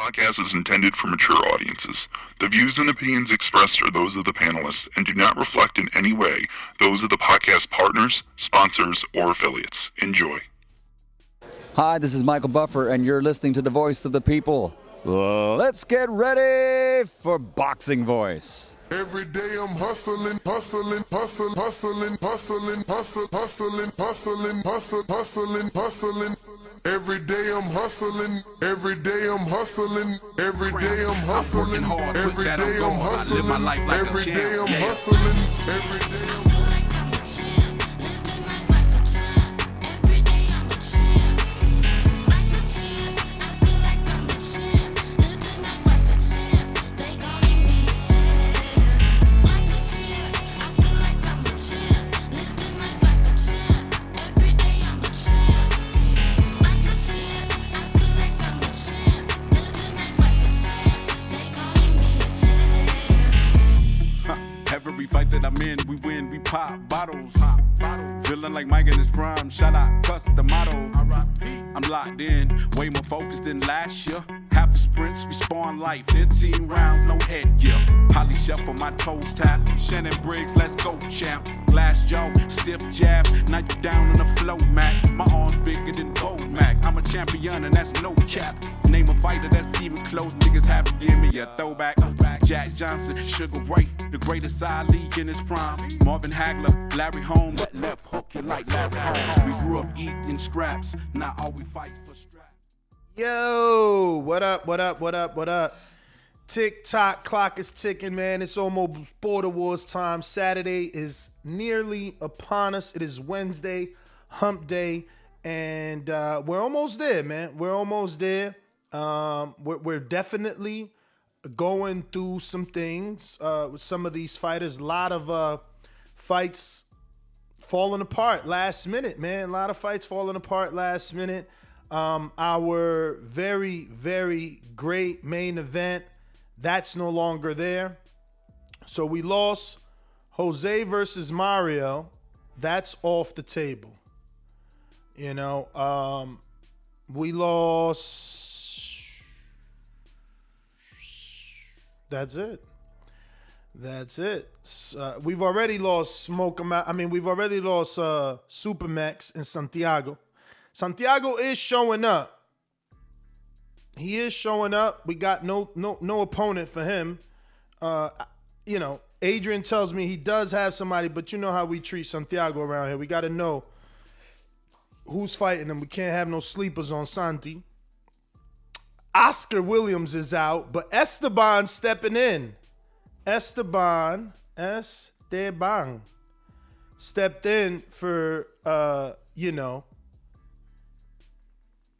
podcast is intended for mature audiences. The views and opinions expressed are those of the panelists and do not reflect in any way those of the podcast partners, sponsors, or affiliates. Enjoy. Hi, this is Michael Buffer, and you're listening to the voice of the people. Let's get ready for Boxing Voice. Every day I'm hustling, hustling, hustling, hustling, hustling, hustling, hustling, hustling, hustling, hustling, hustling. Every day I'm hustling, every day I'm hustling, every day I'm hustling, every day I'm hustling, every day I'm hustling, every day I'm Every fight that I'm in, we win, we pop bottles. Feeling like Mike in his prime, shout out, cuss the motto. I'm locked in, way more focused than last year. Half the sprints, respawn life, 15 rounds, no headgear. Holly Chef on my toes tap, Shannon Briggs, let's go champ. Glass jaw, stiff jab, knife down on the flow mat. My arms bigger than Gold Mac, I'm a champion and that's no cap. Name a fighter that's even close, niggas have to give me a throwback. Jack Johnson, Sugar Ray, the greatest Ali in his prime. Marvin Hagler, Larry Holmes, that left hook you like Larry Holmes. We grew up eating scraps, now all we fight for straps. Yo, what up, what up, what up, what up? Tick-tock, clock is ticking, man. It's almost Border Wars time. Saturday is nearly upon us. It is Wednesday, hump day, and we're almost there, man. We're almost there. We're definitely going through some things with some of these fighters. A lot of fights falling apart last minute, man. A lot of fights falling apart last minute. Our very, very great main event, that's no longer there. So we lost Jose versus Mario. That's off the table. You know, we lost. That's it. That's it. We've already lost we've already lost Supermax and Santiago. Santiago is showing up. He is showing up. We got no opponent for him. You know, Adrian tells me he does have somebody, but you know how we treat Santiago around here. We got to know who's fighting him. We can't have no sleepers on Santi. Oscar Williams is out, but Esteban stepping in. Esteban stepped in for,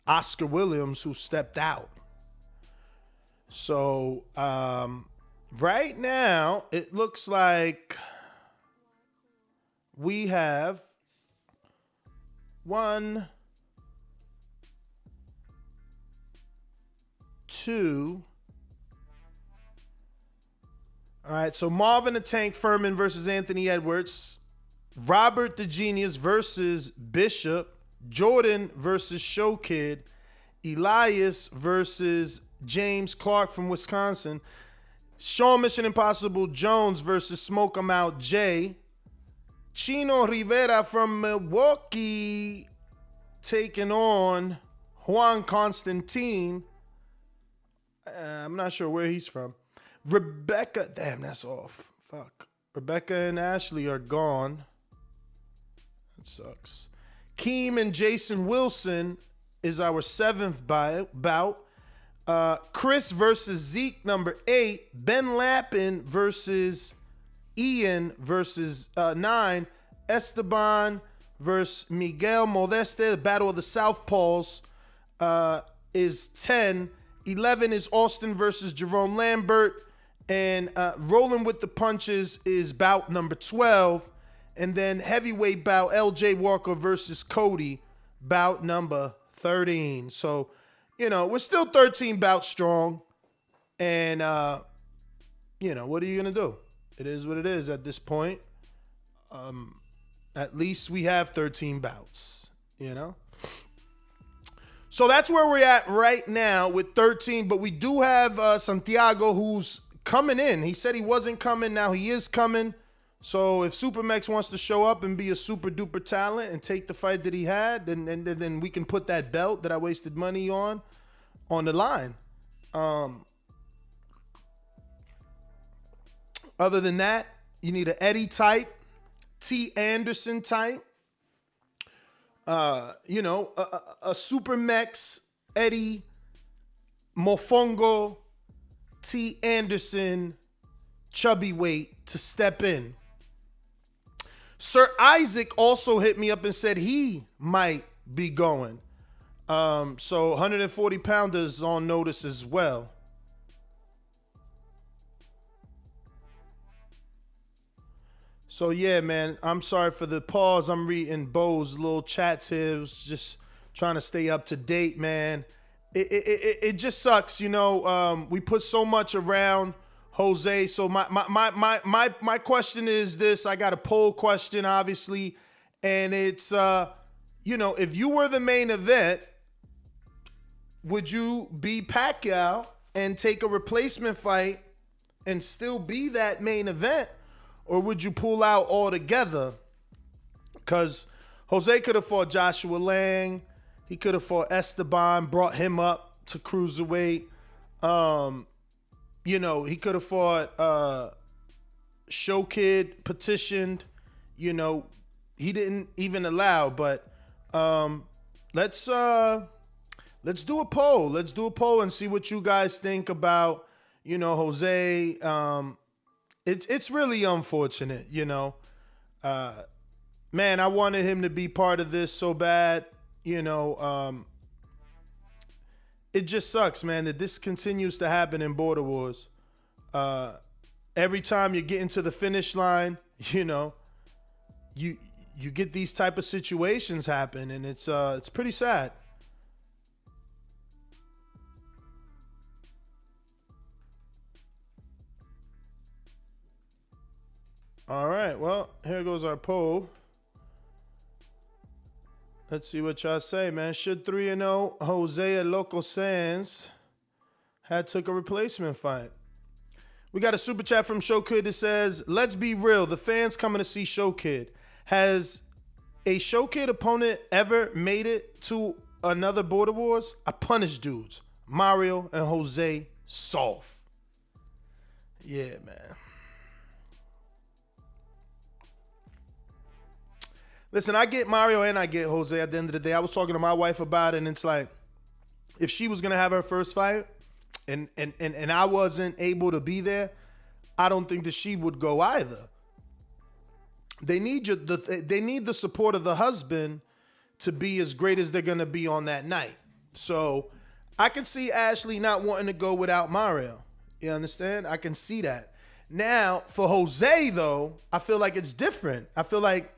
Oscar Williams, who stepped out. So, right now, it looks like we have 1, 2. All right, so Marvin the Tank Furman versus Anthony Edwards. Robert the Genius versus Bishop. Jordan versus Show Kid. Elias versus James Clark from Wisconsin. Sean Mission Impossible Jones versus Smoke 'em Out Jay. Chino Rivera from Milwaukee taking on Juan Constantine. I'm not sure where he's from. Rebecca, damn, that's off. Fuck. Rebecca and Ashley are gone. That sucks. Keem and Jason Wilson is our 7th bout. Chris versus Zeke, number 8. Ben Lappin versus Ian versus 9. Esteban versus Miguel Modeste. The Battle of the Southpaws is 10. 11 is Austin versus Jerome Lambert. And Rolling with the Punches is bout number 12. And then heavyweight bout, LJ Walker versus Cody, bout number 13. So, you know, we're still 13 bouts strong. And, you know, what are you going to do? It is what it is at this point. At least we have 13 bouts, you know? So that's where we're at right now with 13. But we do have Santiago who's coming in. He said he wasn't coming. Now he is coming. So if Supermex wants to show up and be a super duper talent and take the fight that he had, then we can put that belt that I wasted money on the line. Other than that, you need an Eddie type, T. Anderson type, a Supermex, Eddie, Mofongo, T. Anderson, chubby weight to step in. Sir Isaac also hit me up and said he might be going. So 140 pounders on notice as well. So yeah, man, I'm sorry for the pause. I'm reading Bo's little chats here. It was just trying to stay up to date, man. It just sucks, we put so much around Jose. So my question is this. I got a poll question, obviously, and it's if you were the main event, would you be Pacquiao and take a replacement fight and still be that main event, or would you pull out altogether? Because Jose could have fought Joshua Lang, he could have fought Esteban, brought him up to cruiserweight. He could have fought Show Kid, petitioned. He didn't even allow. But let's do a poll. Let's do a poll and see what you guys think about Jose. It's really unfortunate. Man, I wanted him to be part of this so bad. It just sucks, man, that this continues to happen in Border Wars. Every time you get into the finish line, you get these type of situations happen, and it's pretty sad. All right, well, here goes our poll. Let's see what y'all say, man. Should 3-0 Jose Loco Sands had took a replacement fight? We got a super chat from Show Kid that says, let's be real, the fans coming to see Show Kid. Has a Show Kid opponent ever made it to another Border Wars? I punish dudes. Mario and Jose soft. Yeah, man. Listen, I get Mario and I get Jose at the end of the day. I was talking to my wife about it, and it's like, if she was going to have her first fight and I wasn't able to be there, I don't think that she would go either. They need the support of the husband to be as great as they're going to be on that night. So I can see Ashley not wanting to go without Mario. You understand? I can see that. Now, for Jose, though, I feel like it's different. I feel like,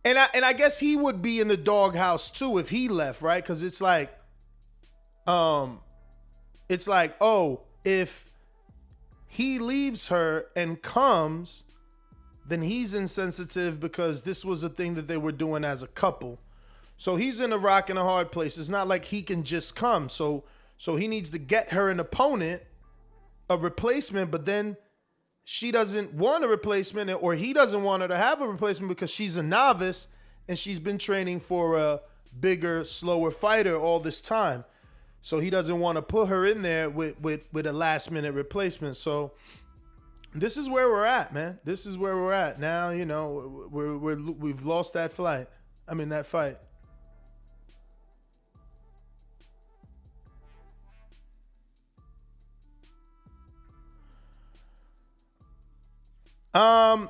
and I guess he would be in the doghouse too if he left, right? Because it's like, if he leaves her and comes, then he's insensitive because this was a thing that they were doing as a couple. So he's in a rock and a hard place. It's not like he can just come. So he needs to get her an opponent, a replacement, but then she doesn't want a replacement, or he doesn't want her to have a replacement because she's a novice and she's been training for a bigger, slower fighter all this time. So he doesn't want to put her in there with a last minute replacement. So this is where we're at, man. This is where we're at now. We've lost that fight.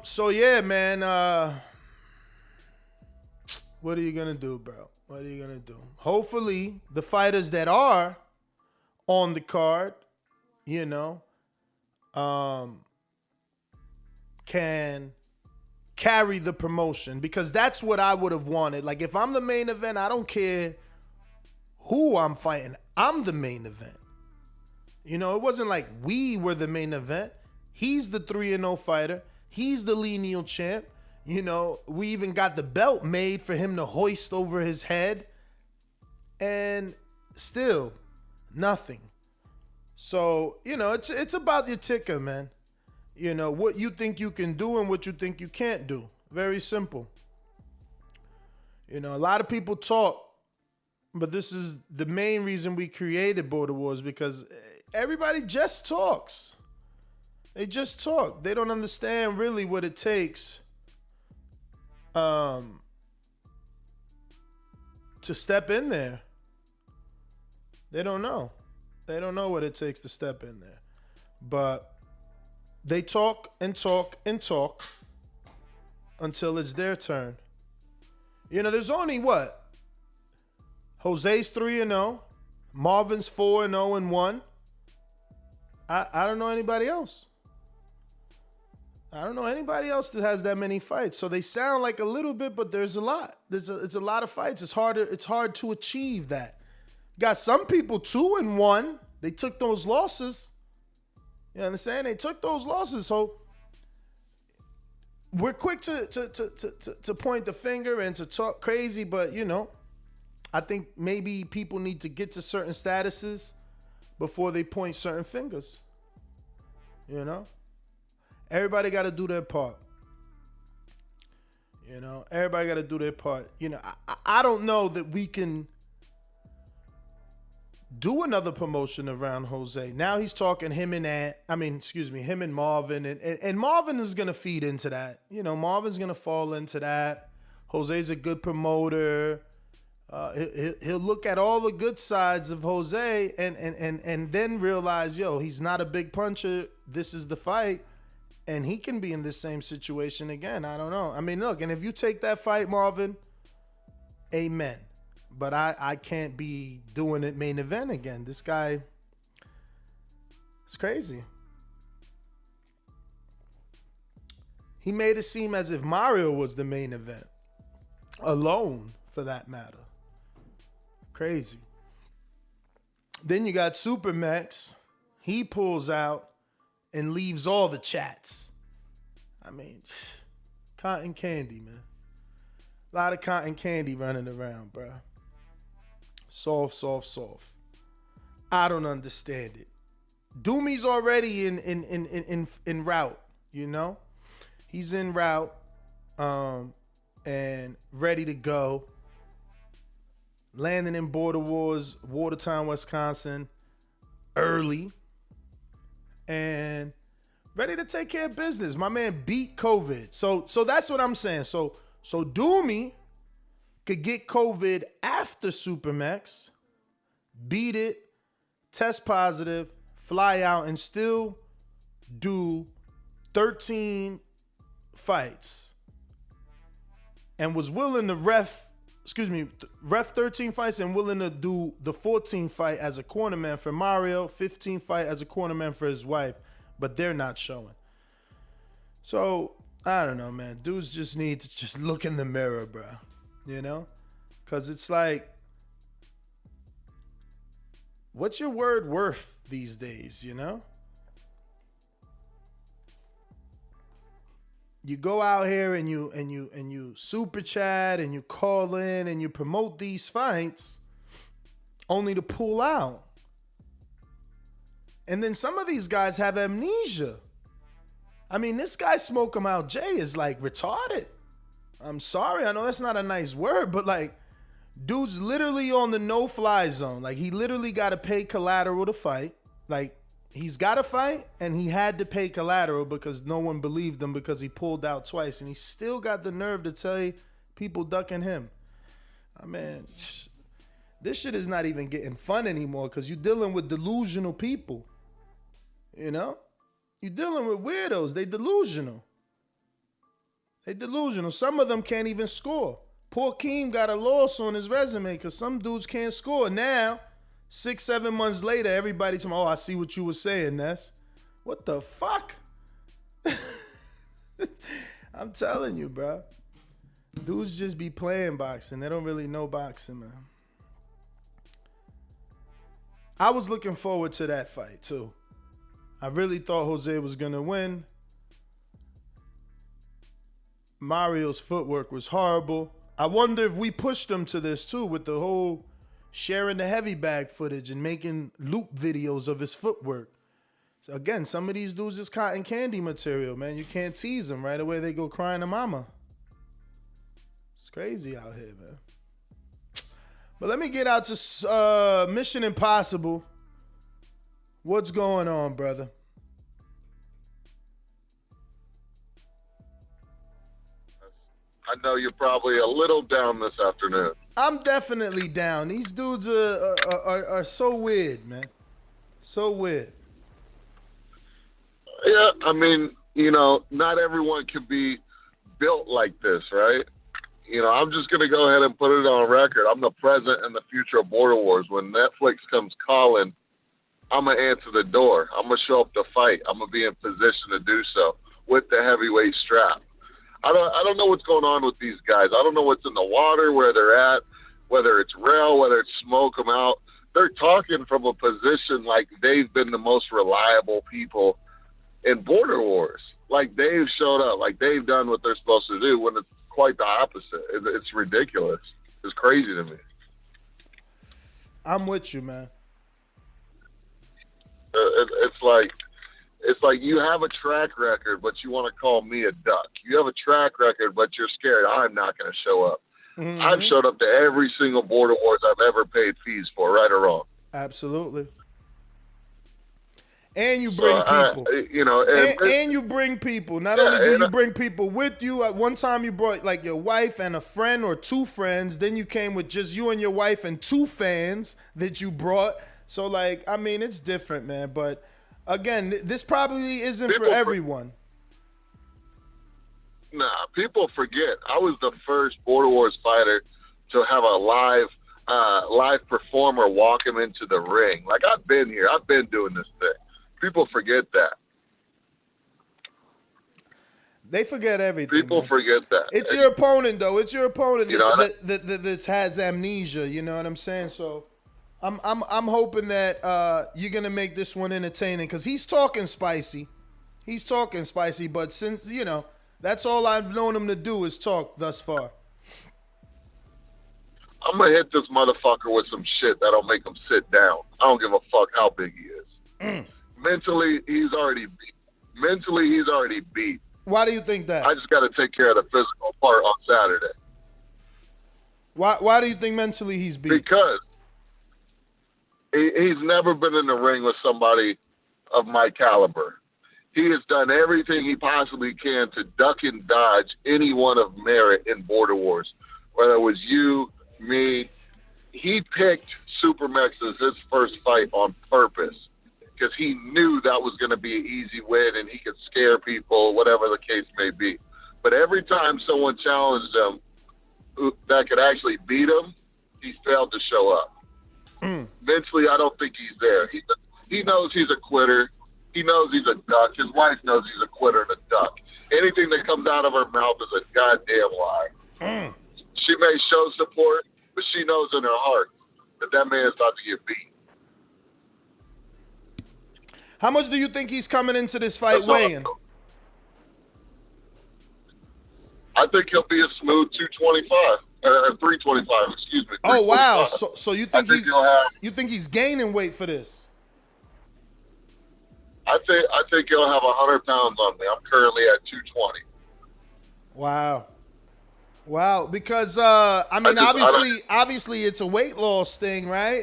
So yeah, man, what are you gonna do, bro? What are you gonna do? Hopefully the fighters that are on the card, can carry the promotion, because that's what I would have wanted. Like, if I'm the main event, I don't care who I'm fighting. I'm the main event. It wasn't like we were the main event. He's the 3-0 fighter. He's the lineal champ. We even got the belt made for him to hoist over his head. and still nothing. So, it's about your ticker, man. What you think you can do and what you think you can't do. Very simple. A lot of people talk, but this is the main reason we created Border Wars, because everybody just talks. They just talk. They don't understand really what it takes to step in there. They don't know. They don't know what it takes to step in there. But they talk and talk and talk until it's their turn. There's only what? Jose's 3-0. Marvin's 4-0-1. I don't know anybody else. I don't know anybody else that has that many fights. So they sound like a little bit, but there's a lot. It's a lot of fights. It's hard to achieve that. Got some people 2-1. They took those losses. You understand? They took those losses. So we're quick to point the finger and to talk crazy, but I think maybe people need to get to certain statuses before they point certain fingers. Everybody got to do their part. Everybody got to do their part. I don't know that we can do another promotion around Jose. Now he's talking him and Marvin, and Marvin is going to feed into that. Marvin's going to fall into that. Jose's a good promoter. He'll look at all the good sides of Jose and then realize, he's not a big puncher. This is the fight. And he can be in this same situation again. I don't know. Look, and if you take that fight, Marvin, amen. But I can't be doing it main event again. This guy, it's crazy. He made it seem as if Mario was the main event. Alone, for that matter. Crazy. Then you got Supermax. He pulls out and leaves all the chats. Cotton candy, man. A lot of cotton candy running around, bro. Soft. I don't understand it. Doomy's already in route, He's en route and ready to go. Landing in Border Wars, Watertown, Wisconsin, early. And ready to take care of business. My man beat COVID. So that's what I'm saying. So Doomy could get COVID after Supermax, beat it, test positive, fly out, and still do 13 fights. And was willing to ref 13 fights and willing to do the 14th fight as a cornerman for Mario, 15th fight as a cornerman for his wife, but they're not showing. So, I don't know, man. Dudes just need to just look in the mirror, bro. Because it's like, what's your word worth these days, You go out here and you super chat and you call in and you promote these fights only to pull out. And then some of these guys have amnesia. This guy Smoke 'em Out Jay is like retarded. I'm sorry, I know that's not a nice word, but like, dude's literally on the no-fly zone. Like, he literally got to pay collateral to fight. Like, he's got to fight, and he had to pay collateral because no one believed him because he pulled out twice, and he still got the nerve to tell people ducking him. This shit is not even getting fun anymore because you're dealing with delusional people. You're dealing with weirdos. They delusional. Some of them can't even score. Poor Keem got a loss on his resume because some dudes can't score. Now, 6-7 months later, everybody's like, I see what you were saying, Ness. What the fuck? I'm telling you, bro. Dudes just be playing boxing. They don't really know boxing, man. I was looking forward to that fight, too. I really thought Jose was going to win. Mario's footwork was horrible. I wonder if we pushed him to this, too, with the whole, sharing the heavy bag footage and making loop videos of his footwork. So again, some of these dudes is cotton candy material, man. You can't tease them. Right away, they go crying to mama. It's crazy out here, man. But let me get out to Mission Impossible. What's going on, brother? I know you're probably a little down this afternoon. I'm definitely down. These dudes are so weird, man. So weird. Yeah, I mean, you know, not everyone can be built like this, right? You know, I'm just going to go ahead and put it on record. I'm the present and the future of Border Wars. When Netflix comes calling, I'm going to answer the door. I'm going to show up to fight. I'm going to be in position to do so with the heavyweight strap. I don't know what's going on with these guys. I don't know what's in the water, where they're at, whether it's rail, whether it's smoke them out. They're talking from a position like they've been the most reliable people in Border Wars. Like they've showed up, like they've done what they're supposed to do, when it's quite the opposite. It's ridiculous. It's crazy to me. I'm with you, man. It's like you have a track record, but you want to call me a duck. You have a track record, but you're scared I'm not going to show up. Mm-hmm. I've showed up to every single Border Wars I've ever paid fees for, right or wrong. Absolutely. And you bring people. And you bring people. Not only do you bring people with you. At one time you brought like your wife and a friend or two friends. Then you came with just you and your wife and two fans that you brought. So like, I mean, it's different, man. But again, this probably isn't for everyone. Nah, people forget. I was the first Border Wars fighter to have a live performer walk him into the ring. Like, I've been here. I've been doing this thing. People forget that. They forget everything. People forget that. It's your opponent, though. It's your opponent that has amnesia. You know what I'm saying? So I'm hoping that you're gonna make this one entertaining, because he's talking spicy. He's talking spicy, but since that's all I've known him to do is talk thus far. I'm gonna hit this motherfucker with some shit that'll make him sit down. I don't give a fuck how big he is. Mentally, he's already beat. Why do you think that? I just got to take care of the physical part on Saturday. Why do you think mentally he's beat? Because he's never been in the ring with somebody of my caliber. He has done everything he possibly can to duck and dodge anyone of merit in Border Wars, whether it was you, me. He picked Supermex as his first fight on purpose, because he knew that was going to be an easy win and he could scare people, whatever the case may be. But every time someone challenged him that could actually beat him, he failed to show up. Mentally, I don't think he's there. He knows he's a quitter. He knows he's a duck. His wife knows he's a quitter and a duck. Anything that comes out of her mouth is a goddamn lie. She may show support, but she knows in her heart that man's about to get beat. How much do you think he's coming into this fight weighing? I think he'll be a smooth 225, 325. Excuse me. Oh wow! So you think you think he's gaining weight for this? I think he'll have 100 pounds on me. I'm currently at 220. Wow, because obviously it's a weight loss thing, right?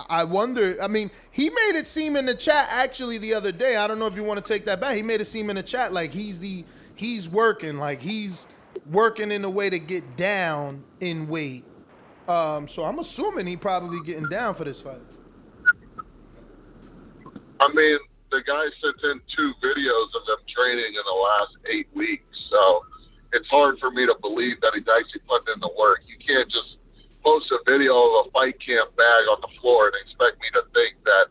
I wonder. I mean, he made it seem in the chat actually the other day. I don't know if you want to take that back. He made it seem in the chat like he's working in a way to get down in weight. So I'm assuming he probably getting down for this fight. I mean, the guy sent in 2 videos of them training in the last 8 weeks, so it's hard for me to believe that he's actually putting in the work. You can't just post a video of a fight camp bag on the floor and expect me to think that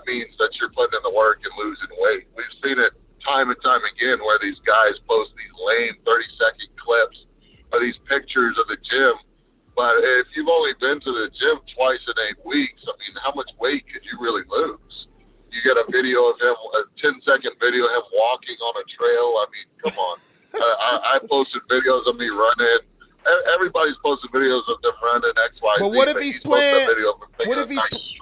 means that you're putting in the work and losing weight. We've seen it time and time again where these guys post these lame 30-second clips or these pictures of the gym. But if you've only been to the gym twice in 8 weeks, I mean, how much weight could you really lose? You get a video of him, a 10-second video of him walking on a trail. I mean, come on. I posted videos of me running. Everybody's posted videos of them running X, Y, Z. But what if he's playing?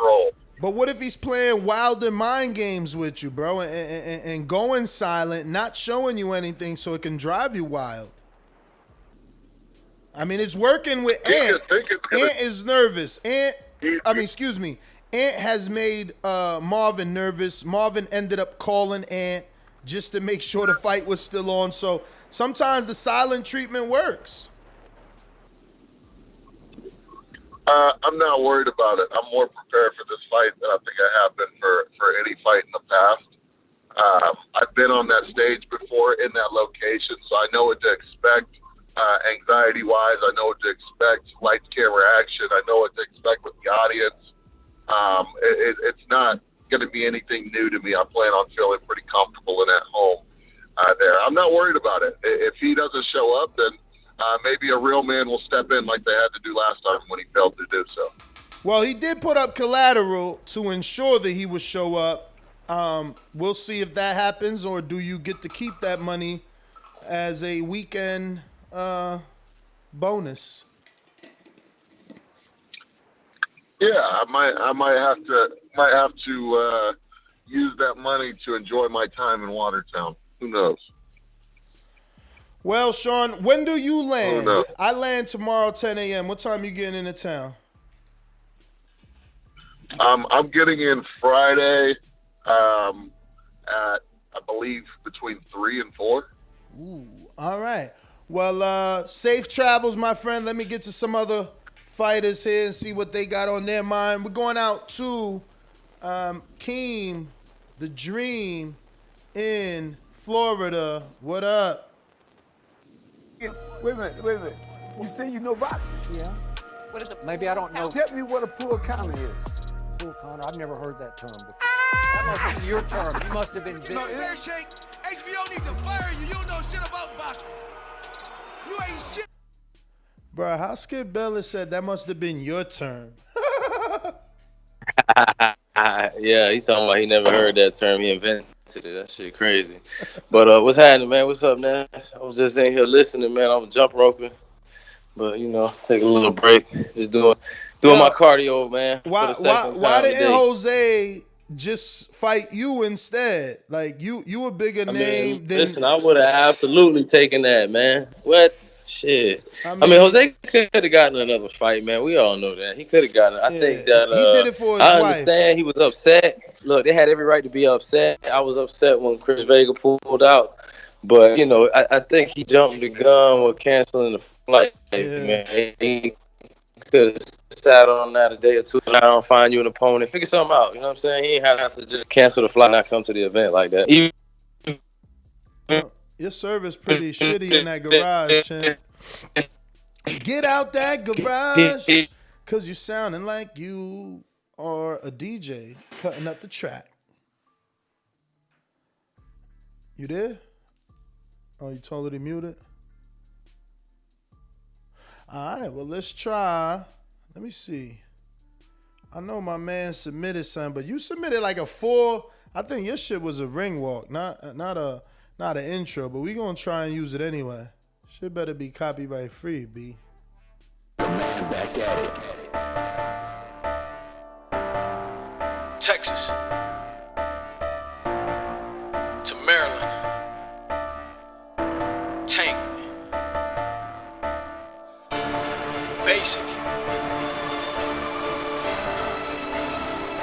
control. But what if he's playing wilder mind games with you, bro, and going silent, not showing you anything so it can drive you wild? I mean, it's working with Ant. Ant is nervous. Ant has made Marvin nervous. Marvin ended up calling Ant just to make sure the fight was still on. So sometimes the silent treatment works. I'm not worried about it. I'm more prepared for this fight than I think I have been for any fight in the past. I've been on that stage before in that location, so I know what to expect anxiety-wise. I know what to expect, lights, camera, action. I know what to expect with the audience. It's not going to be anything new to me. I plan on feeling pretty comfortable and at home there. I'm not worried about it. If he doesn't show up, then maybe a real man will step in like they had to do last time when he failed to do so. Well, he did put up collateral to ensure that he would show up. We'll see if that happens, or do you get to keep that money as a weekend bonus? Yeah, I might have to use that money to enjoy my time in Watertown. Who knows? Well, Sean, when do you land? Oh, no. I land tomorrow 10 a.m. What time you getting into town? I'm getting in Friday at, I believe, between 3 and 4. Ooh, all right. Well, safe travels, my friend. Let me get to some other fighters here and see what they got on their mind. We're going out to Keem, the Dream, in Florida. What up? Wait a minute. You say you know boxing? Yeah. What is it? Maybe I don't know. Tell me what a pull counter is. Pull counter? I've never heard that term before. That must be your term. You must have been. No, Fair Shake, HBO need to fire you. You don't know shit about boxing. You ain't shit. Bro, how Skip Bayless said that must have been your term. Yeah, he talking about he never heard that term. He invented it. That shit crazy. But what's happening, man? What's up, man? I was just in here listening, man. I was jump roping, but take a little break. Just doing my cardio, man. Why didn't Jose just fight you instead? Like you a bigger name than. Listen, I would have absolutely taken that, man. What? Shit. I mean, Jose could have gotten another fight, man. We all know that. He could have gotten it. I think that he did it for his I wife. understand he was upset. Look, they had every right to be upset. I was upset when Chris Vega pulled out. But, I think he jumped the gun with canceling the flight, man. He could have sat on that a day or two and I don't find you an opponent. Figure something out. You know what I'm saying? He didn't have to just cancel the flight and not come to the event like that. Your service pretty shitty in that garage, champ. Get out that garage, cause you sounding like you are a DJ cutting up the track. You there? Oh, you totally muted? All right, well, let's try. Let me see. I know my man submitted something, but you submitted like a 4. I think your shit was a ring walk, not an intro, but we gonna try and use it anyway. Shit better be copyright free, B. The man back at it. Texas to Maryland. Tank. Basic.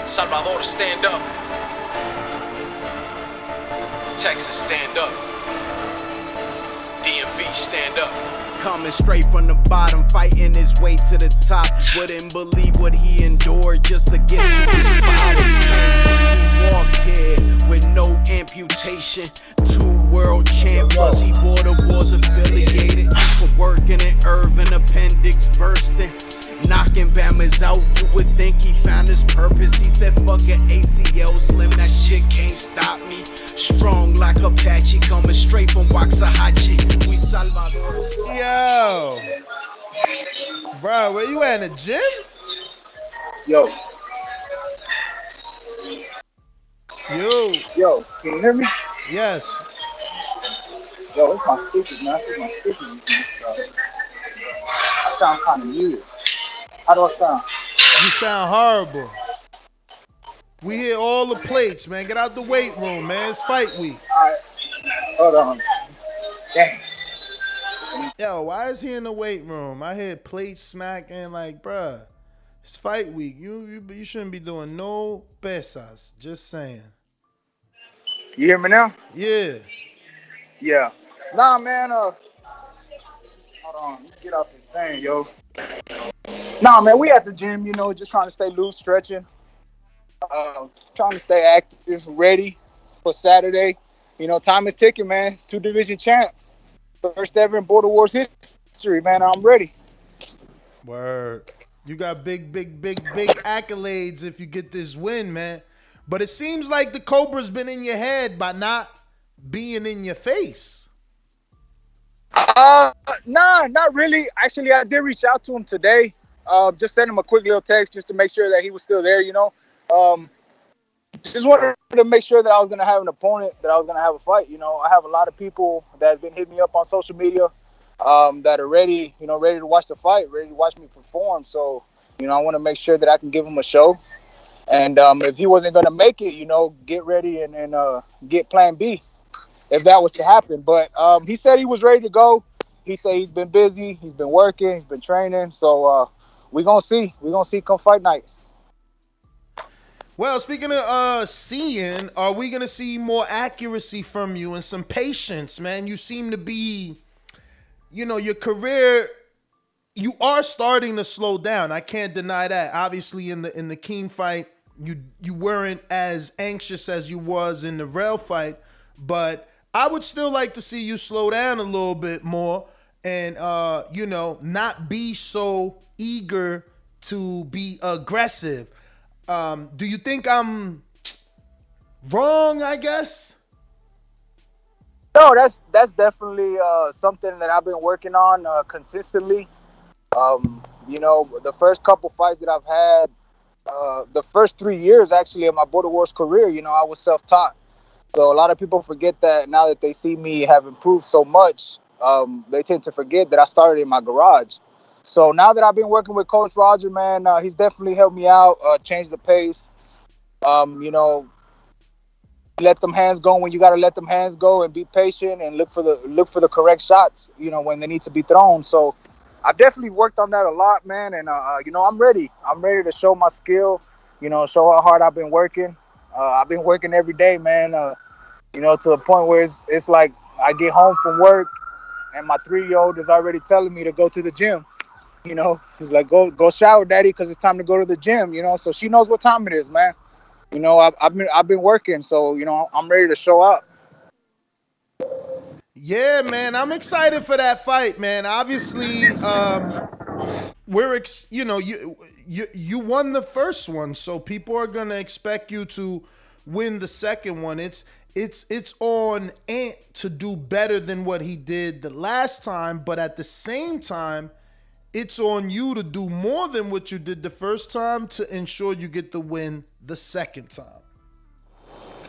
Salvador, stand up. Texas, stand up. DMV, stand up. Coming straight from the bottom, fighting his way to the top. Wouldn't believe what he endured just to get to the spot. His walk here with no amputation. 2 world champ, plus he border wars affiliated. For working in Irvin, appendix bursting. Knocking Bama's out, you would think he found his purpose. He said, fuck an ACL, slim, that shit can't stop me. Strong like Apache, coming straight from Waxahachie. We Salvador. Yo. Bro, where you at, in the gym? Yo, can you hear me? Yes. Yo, it's my speakers, man. I think my speakers. I sound kind of muted. How do I sound? You sound horrible. We hear all the plates, man. Get out the weight room, man. It's fight week. All right. Hold on. Dang. Yo, why is he in the weight room? I hear plates smacking like, bruh. It's fight week. You shouldn't be doing no pesas. Just saying. You hear me now? Yeah. Yeah. Nah, man. Hold on. Let me get off this thing, yo. Nah, man. We at the gym, just trying to stay loose, stretching. Trying to stay active, ready for Saturday. Time is ticking, man. 2-division champ. First ever in Border Wars history, man. I'm ready. Word. You got big accolades if you get this win, man. But it seems like the Cobra's been in your head by not being in your face. Nah, not really. Actually, I did reach out to him today. Just sent him a quick little text just to make sure that he was still there, Just wanted to make sure that I was going to have an opponent, that I was going to have a fight. I have a lot of people that have been hitting me up on social media that are ready to watch the fight, ready to watch me perform. So, I want to make sure that I can give him a show. And if he wasn't going to make it, get ready and get plan B if that was to happen. But he said he was ready to go. He said he's been busy. He's been working. He's been training. So we're going to see. We're going to see come fight night. Well, speaking of seeing, are we going to see more accuracy from you and some patience, man? You seem to be, your career, you are starting to slow down. I can't deny that. Obviously, in the Keem fight, you weren't as anxious as you was in the Rail fight, but I would still like to see you slow down a little bit more and, not be so eager to be aggressive. Do you think I'm wrong, I guess? No, that's definitely something that I've been working on consistently. The first couple fights that I've had, the first 3 years actually of my Border Wars career, I was self-taught. So a lot of people forget that now that they see me have improved so much, they tend to forget that I started in my garage. So now that I've been working with Coach Roger, man, he's definitely helped me out, changed the pace. Let them hands go when you got to let them hands go, and be patient and look for the correct shots, when they need to be thrown. So I've definitely worked on that a lot, man. And I'm ready. I'm ready to show my skill. Show how hard I've been working. I've been working every day, man. To the point where it's like I get home from work and my 3-year-old is already telling me to go to the gym. She's like, go shower, daddy, because it's time to go to the gym. So she knows what time it is, man. I've been working, so I'm ready to show up. Yeah, man, I'm excited for that fight, man. Obviously, you won the first one, so people are gonna expect you to win the second one. It's on Ant to do better than what he did the last time, but at the same time, it's on you to do more than what you did the first time to ensure you get the win the second time.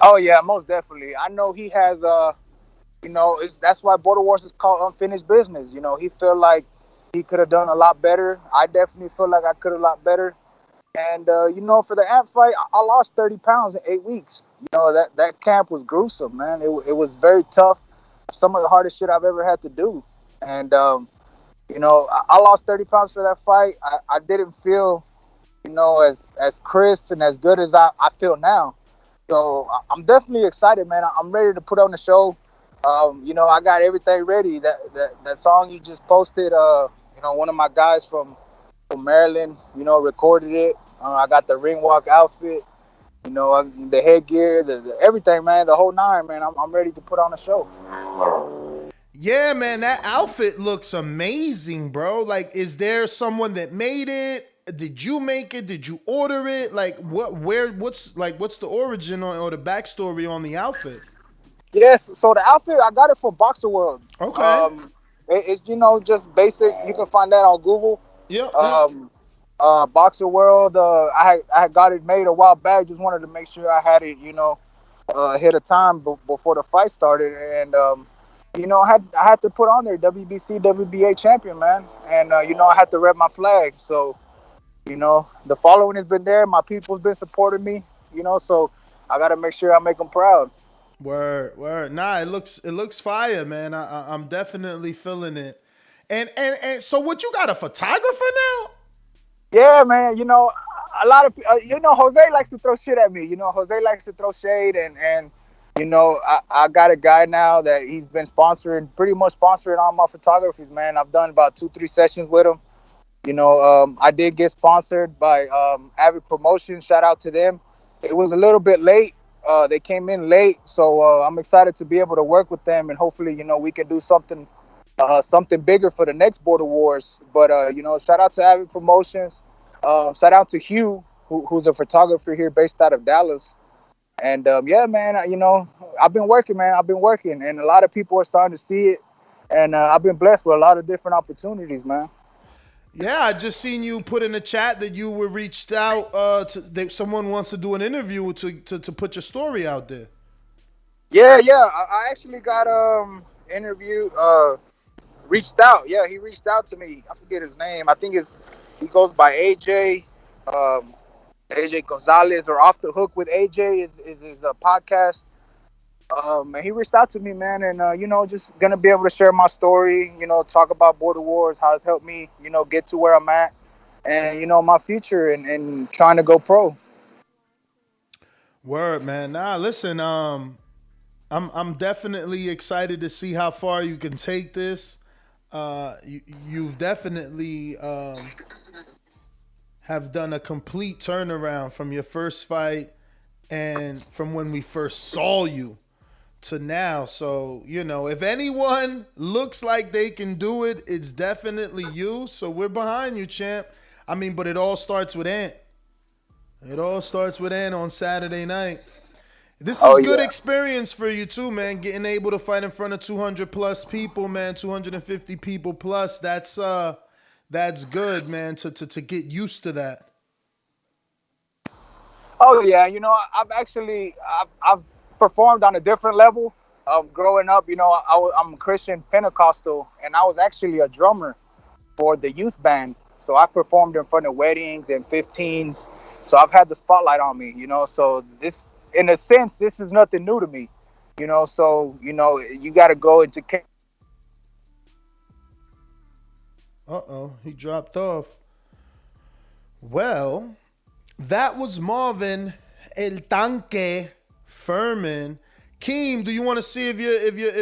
Oh yeah, most definitely. I know he has that's why Border Wars is called unfinished business. He felt like he could have done a lot better. I definitely feel like I could have a lot better. And for the Ant fight, I lost 30 pounds in 8 weeks. That camp was gruesome, man. It was very tough. Some of the hardest shit I've ever had to do. And I lost 30 pounds for that fight. I didn't feel, as crisp and as good as I feel now. So I'm definitely excited, man. I'm ready to put on the show. I got everything ready. That song you just posted, one of my guys from Maryland, recorded it. I got the ring walk outfit, the headgear, the everything, man, the whole nine, man. I'm ready to put on a show. Yeah, man, that outfit looks amazing, bro. Like, is there someone that made it? Did you make it? Did you order it? Like, what's the origin or the backstory on the outfit? Yes, so the outfit, I got it from Boxer World. Okay. It's just basic. You can find that on Google. Yeah. Boxer World. I had got it made a while back. Just wanted to make sure I had it, ahead of time before the fight started. And I had to put on there WBC, WBA champion, man. And I had to rep my flag. So, the following has been there. My people's been supporting me. you know. So I got to make sure I make them proud. Word. Nah, it looks fire, man. I'm definitely feeling it. And so what, you got a photographer now? Yeah, man. You know, a lot of you know, Jose likes to throw shit at me. You know, Jose likes to throw shade, and you know, I got a guy now that he's been pretty much sponsoring all my photographies, man. I've done about 2-3 sessions with him. You know, I did get sponsored by Avid Promotions. Shout out to them. It was a little bit late. They came in late, so I'm excited to be able to work with them, and hopefully, you know, we can do something bigger for the next Border Wars. But you know, shout out to Avid Promotions. Shout out to Hugh, who's a photographer here based out of Dallas. And yeah, man, you know, I've been working, man. And a lot of people are starting to see it. And I've been blessed with a lot of different opportunities, man. Yeah, I just seen you put in the chat that you were reached out that someone wants to do an interview to put your story out there. Yeah. I actually got interviewed. Reached out. Yeah, he reached out to me. I forget his name. I think he goes by AJ. AJ Gonzalez, or Off the Hook with AJ is his podcast. And he reached out to me, man, and you know, just gonna be able to share my story, you know, talk about Border Wars, how it's helped me, you know, get to where I'm at, and you know, my future and trying to go pro. Word, man. Nah, listen, I'm definitely excited to see how far you can take this. You've definitely have done a complete turnaround from your first fight and from when we first saw you to now. So, you know, if anyone looks like they can do it, it's definitely you. So we're behind you, champ. I mean, but it all starts with Ant. It all starts with Ant on Saturday night. This is good experience for you too, man. Getting able to fight in front of 200 plus people, man, 250 people plus. That's good, man, to get used to that. Oh yeah, you know, I've performed on a different level. Growing up, you know, I'm Christian Pentecostal, and I was actually a drummer for the youth band. So I performed in front of weddings and 15s. So I've had the spotlight on me, you know. So this, in a sense, this is nothing new to me, you know. So, you know, you got to go into. He dropped off. Well, that was Marvin El Tanque Furman. Keem, do you want to see if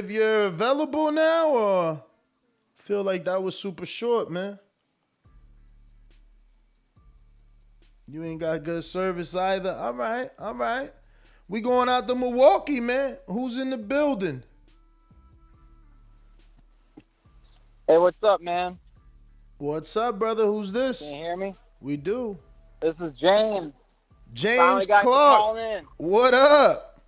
you're available now, or feel like that was super short, man? You ain't got good service either. All right. We going out to Milwaukee, man. Who's in the building? Hey, what's up, man? What's up, brother? Who's this? Can you hear me? We do. This is James. James Clark. What up?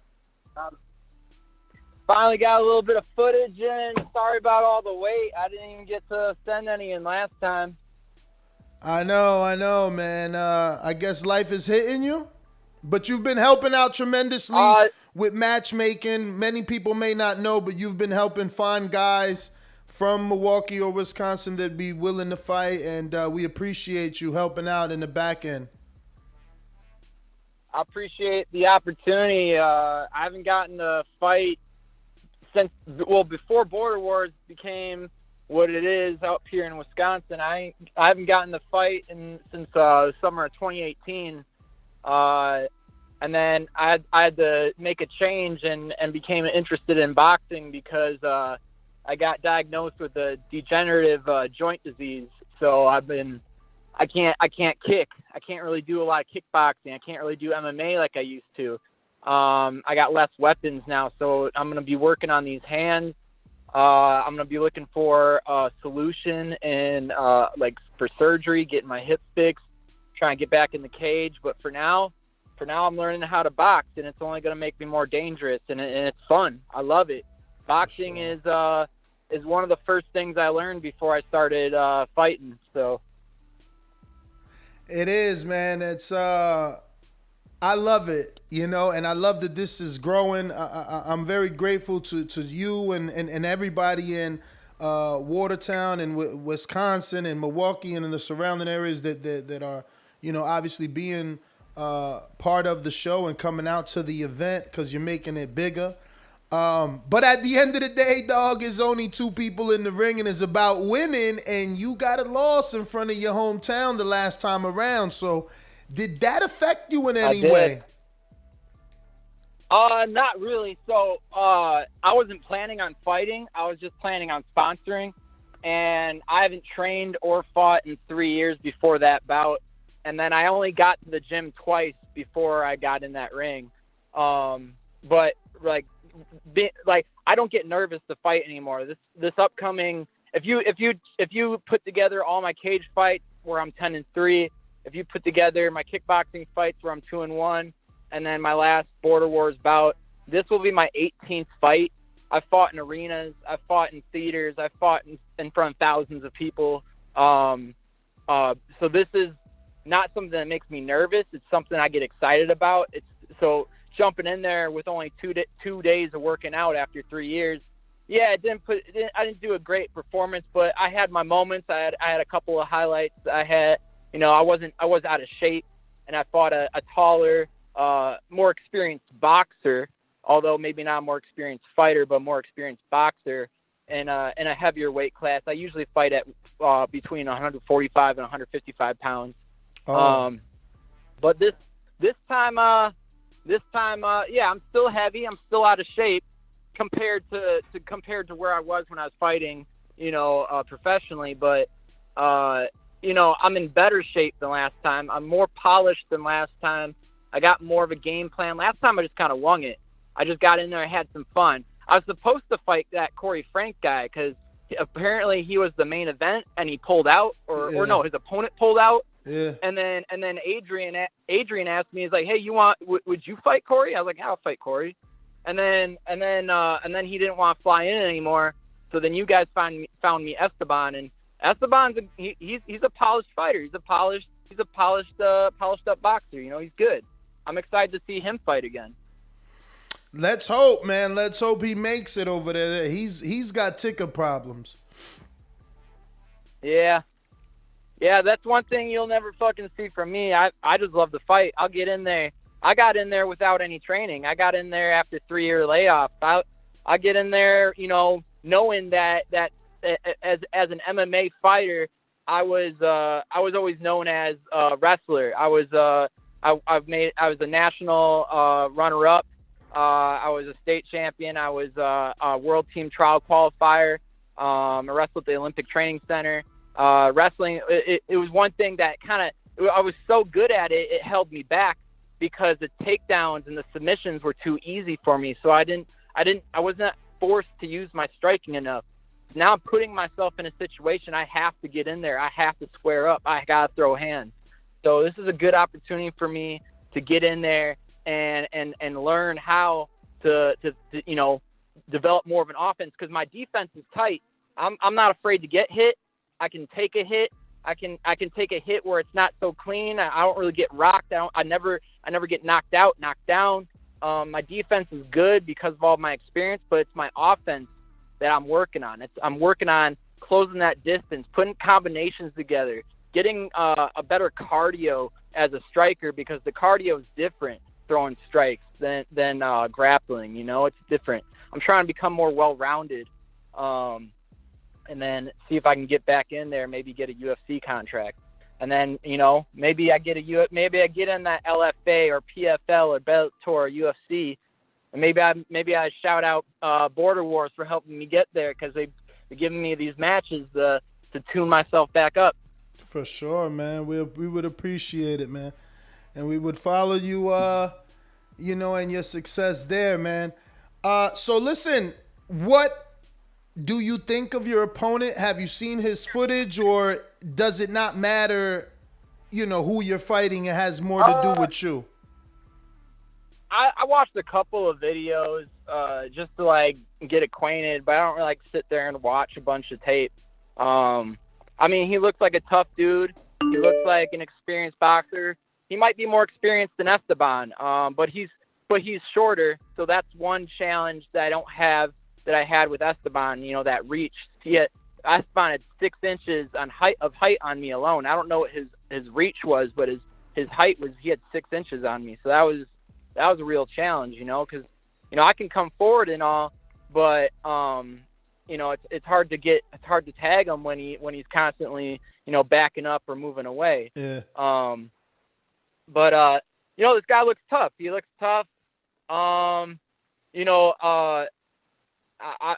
Finally got a little bit of footage in. Sorry about all the wait. I didn't even get to send any in last time. I know, man. I guess life is hitting you, but you've been helping out tremendously with matchmaking. Many people may not know, but you've been helping find guys from Milwaukee or Wisconsin that be willing to fight, and we appreciate you helping out in the back end. I appreciate the opportunity. I haven't gotten to fight before Border Wars became what it is up here in Wisconsin. I haven't gotten to fight since the summer of 2018. And then I had to make a change and became interested in boxing because I got diagnosed with a degenerative joint disease. So I can't kick. I can't really do a lot of kickboxing. I can't really do MMA like I used to. I got less weapons now, so I'm going to be working on these hands. I'm going to be looking for a solution and for surgery, getting my hips fixed, trying to get back in the cage. But for now I'm learning how to box, and it's only going to make me more dangerous, and it's fun. I love it. Boxing is one of the first things I learned before I started fighting. So it is, man. It's I love it, you know, and I love that this is growing. I'm very grateful to you and everybody in Watertown and Wisconsin and Milwaukee and in the surrounding areas that are, you know, obviously being part of the show and coming out to the event because you're making it bigger. But at the end of the day, dog, it's only two people in the ring and it's about winning, and you got a loss in front of your hometown the last time around. So did that affect you in any way? Not really. So I wasn't planning on fighting. I was just planning on sponsoring, and I haven't trained or fought in 3 years before that bout. And then I only got to the gym twice before I got in that ring. But I don't get nervous to fight anymore. This upcoming, if you put together all my cage fights where I'm 10-3, if you put together my kickboxing fights where I'm 2-1, and then my last Border Wars bout, this will be my 18th fight. I fought in arenas, I fought in theaters, I fought in front of thousands of people. So this is not something that makes me nervous. It's something I get excited about. So jumping in there with only 2 days of working out after 3 years, yeah, I didn't do a great performance, but I had my moments. I had a couple of highlights. I was out of shape, and I fought a taller, more experienced boxer, although maybe not a more experienced fighter, but more experienced boxer in a heavier weight class. I usually fight at between 145 and 155 pounds. But this time, yeah, I'm still heavy. I'm still out of shape compared to where I was when I was fighting, professionally. But I'm in better shape than last time. I'm more polished than last time. I got more of a game plan. Last time I just kind of wung it. I just got in there and had some fun. I was supposed to fight that Corey Frank guy because apparently he was the main event and he pulled out, or no, his opponent pulled out. Yeah. And then Adrian asked me, he's like, "Hey, would you fight Corey?" I was like, "Yeah, I'll fight Corey." And then he didn't want to fly in anymore. So then you guys found me Esteban, and Esteban's he's a polished fighter. He's a polished up boxer. He's good. I'm excited to see him fight again. Let's hope, man. Let's hope he makes it over there. He's got ticket problems. Yeah, that's one thing you'll never fucking see from me. I just love to fight. I'll get in there. I got in there without any training. I got in there after 3-year layoff. I get in there, knowing that as an MMA fighter, I was always known as a wrestler. I was a national runner-up. I was a state champion. I was a world team trial qualifier. I wrestled at the Olympic Training Center. Wrestling, it was one thing that I was so good at it, it held me back because the takedowns and the submissions were too easy for me. So I was not forced to use my striking enough. Now I'm putting myself in a situation I have to get in there. I have to square up. I got to throw hands. So this is a good opportunity for me to get in there and learn how to develop more of an offense, because my defense is tight. I'm not afraid to get hit. I can take a hit. I can take a hit where it's not so clean. I don't really get rocked. I never get knocked out, knocked down. My defense is good because of all my experience, but it's my offense that I'm working on. I'm working on closing that distance, putting combinations together, getting a better cardio as a striker, because the cardio is different throwing strikes than grappling. It's different. I'm trying to become more well-rounded, and then see if I can get back in there, maybe get a UFC contract. And then, maybe I get in that LFA or PFL or Bellator or UFC. And maybe I shout out Border Wars for helping me get there, because they're giving me these matches to tune myself back up. For sure, man. We would appreciate it, man. And we would follow you, and your success there, man. So listen, what do you think of your opponent? Have you seen his footage, or does it not matter, who you're fighting? It has more to do with you. I watched a couple of videos just to get acquainted, but I don't really sit there and watch a bunch of tape. He looks like a tough dude. He looks like an experienced boxer. He might be more experienced than Esteban, but he's shorter, so that's one challenge that I don't have that I had with Esteban. That reach. Esteban had 6 inches of height on me alone. I don't know what his reach was, but his height was, he had 6 inches on me. So that was a real challenge, you know, because, you know, I can come forward and all, but, you know, it's hard to tag him when he's constantly, you know, backing up or moving away. Yeah. But you know, this guy looks tough. He looks tough. You know,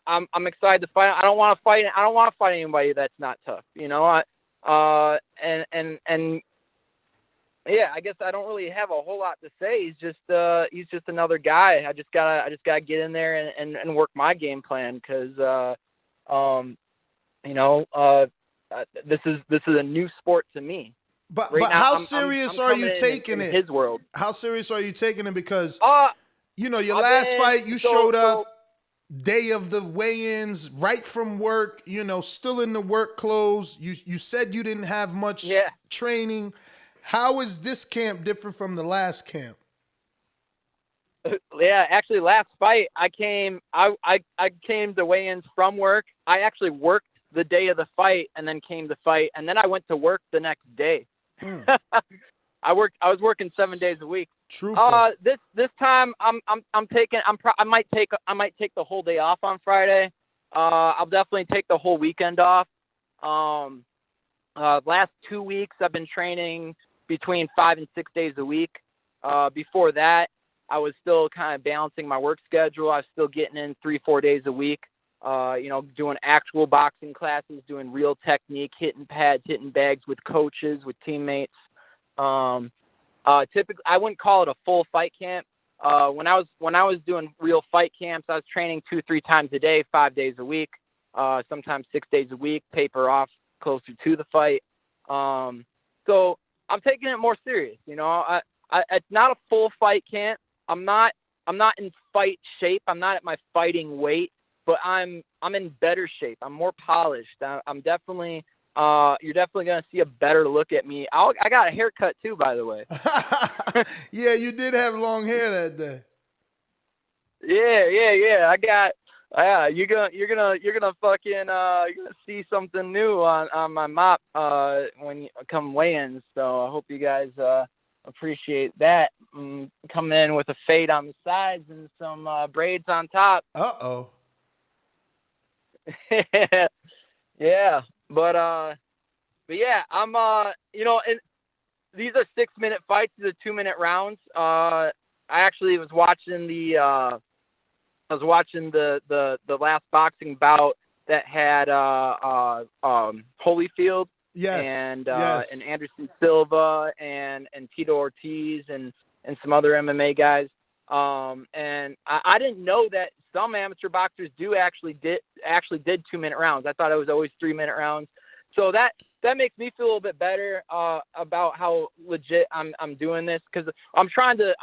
I'm excited to fight. I don't want to fight anybody that's not tough. You know, and yeah, I guess I don't really have a whole lot to say. He's just another guy. I just gotta get in there and work my game plan, because you know, this is a new sport to me. But right but now, how I'm serious are coming you taking in it? his world. How serious are you taking it? Because you know, your I've last been- fight, you showed up day of the weigh-ins, right from work, you know, still in the work clothes. You said you didn't have much training. How is this camp different from the last camp? Yeah, actually, last fight I came to weigh-ins from work. I actually worked the day of the fight and then came to fight, and then I went to work the next day. I was working 7 days a week. Trooper. This time I might take the whole day off on Friday. I'll definitely take the whole weekend off. Last 2 weeks I've been training between 5 and 6 days a week. Before that, I was still kind of balancing my work schedule. I was still getting in 3-4 days a week. You know, doing actual boxing classes, doing real technique, hitting pads, hitting bags with coaches, with teammates. Typically, I wouldn't call it a full fight camp. When I was doing real fight camps, I was training 2-3 times a day, 5 days a week, sometimes 6 days a week, taper off closer to the fight. So I'm taking it more serious. You know, it's not a full fight camp. I'm not in fight shape. I'm not at my fighting weight, but I'm in better shape. I'm more polished. I'm definitely. You're definitely gonna see a better look at me. I got a haircut too, by the way. Yeah, you did have long hair that day. Yeah. I got. You're gonna fucking you're gonna see something new on my mop when you come weigh-ins. So I hope you guys appreciate that. Coming in with a fade on the sides and some braids on top. Uh-oh. Yeah, but yeah, I'm you know, and these are 6-minute fights. These are 2-minute rounds. I actually was watching the last boxing bout that had Holyfield and Anderson Silva and Tito Ortiz and some other MMA guys. And I didn't know that some amateur boxers actually did 2-minute rounds. I thought it was always 3-minute rounds. So that makes me feel a little bit better about how legit I'm doing this, because I'm trying to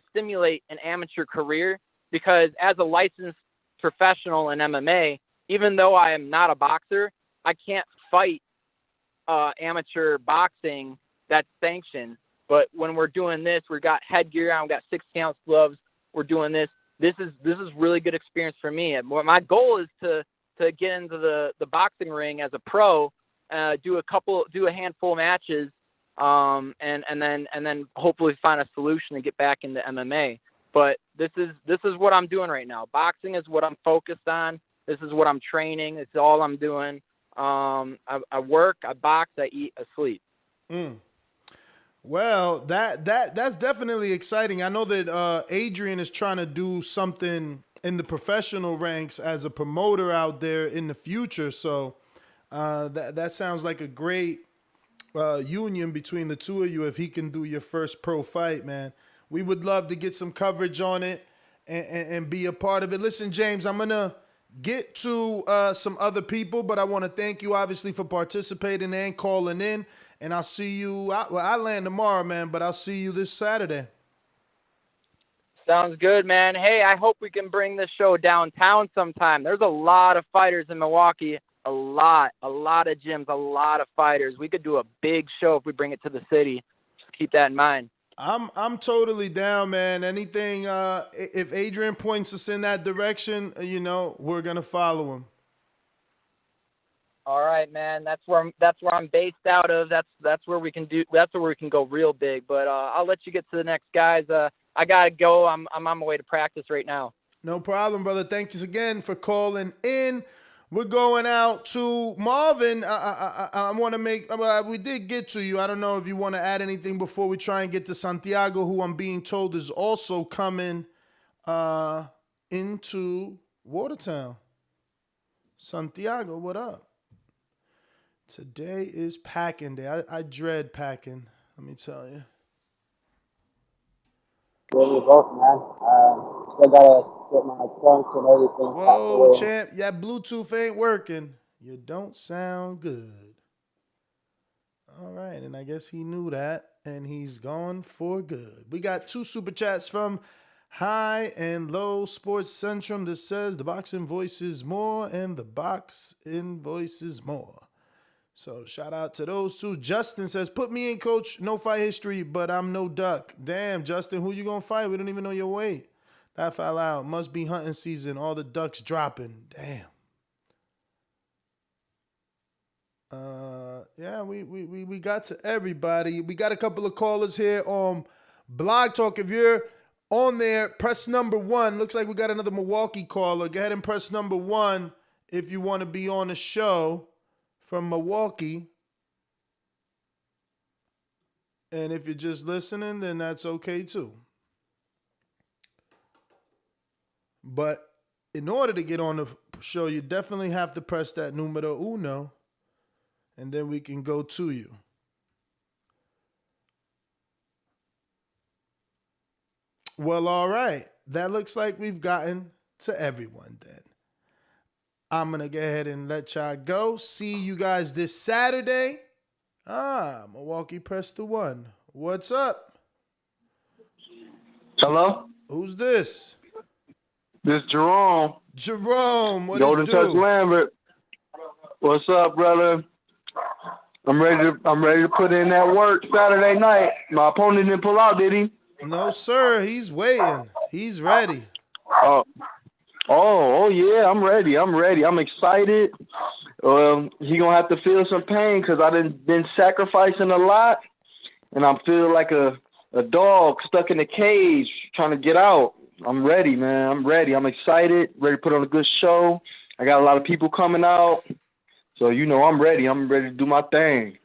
stimulate an amateur career, because as a licensed professional in MMA, even though I am not a boxer, I can't fight amateur boxing that's sanctioned. But when we're doing this, we've got headgear on, we've got 6-ounce gloves. We're doing this. This is really good experience for me. And my goal is to get into the boxing ring as a pro, do a handful of matches, and then hopefully find a solution to get back into MMA. But this is what I'm doing right now. Boxing is what I'm focused on. This is what I'm training. It's all I'm doing. I work, I box, I eat, I sleep. Well, that's definitely exciting. I know that Adrian is trying to do something in the professional ranks as a promoter out there in the future. So that sounds like a great union between the two of you if he can do your first pro fight, man. We would love to get some coverage on it and be a part of it. Listen, James, I'm going to get to some other people, but I want to thank you, obviously, for participating and calling in. And I'll see you, I land tomorrow, man, but I'll see you this Saturday. Sounds good, man. Hey, I hope we can bring this show downtown sometime. There's a lot of fighters in Milwaukee, a lot of gyms, a lot of fighters. We could do a big show if we bring it to the city. Just keep that in mind. I'm totally down, man. Anything, if Adrian points us in that direction, you know, we're going to follow him. All right, man. That's where I'm based out of. That's where we can go real big. But I'll let you get to the next guys. I gotta go. I'm on my way to practice right now. No problem, brother. Thank you again for calling in. We're going out to Marvin. I want to make. We did get to you. I don't know if you want to add anything before we try and get to Santiago, who I'm being told is also coming into Watertown. Santiago, what up? Today is packing day. I dread packing. Let me tell you. Yeah, you both, man. Still gotta get my trunks and everything. Whoa, champ. Yeah, Bluetooth ain't working. You don't sound good. All right, and I guess he knew that, and he's gone for good. We got 2 super chats from High and Low Sports Centrum that says the boxing voice is more, and the box invoices more. So shout out to those 2. Justin says, put me in, coach. No fight history, but I'm no duck. Damn, Justin, who you gonna fight? We don't even know your weight. That fell out. Must be hunting season. All the ducks dropping. Damn. Yeah, we got to everybody. We got a couple of callers here on Blog Talk. If you're on there, press number 1. Looks like we got another Milwaukee caller. Go ahead and press number 1 if you want to be on the show from Milwaukee. And if you're just listening, then that's okay too. But in order to get on the show, you definitely have to press that numero uno, and then we can go to you. Well, all right. That looks like we've gotten to everyone then. I'm going to go ahead and let y'all go. See you guys this Saturday. Milwaukee pressed the 1. What's up? Hello? Who's this? This Jerome. Jerome, what Golden it do? Touch Lambert. What's up, brother? I'm ready to put in that work Saturday night. My opponent didn't pull out, did he? No, sir. He's waiting. He's ready. Oh yeah, I'm ready. I'm excited. He gonna have to feel some pain because I've been sacrificing a lot, and I feel like a dog stuck in a cage trying to get out. I'm ready, man. I'm ready. I'm excited. Ready to put on a good show. I got a lot of people coming out, so I'm ready. I'm ready to do my thing.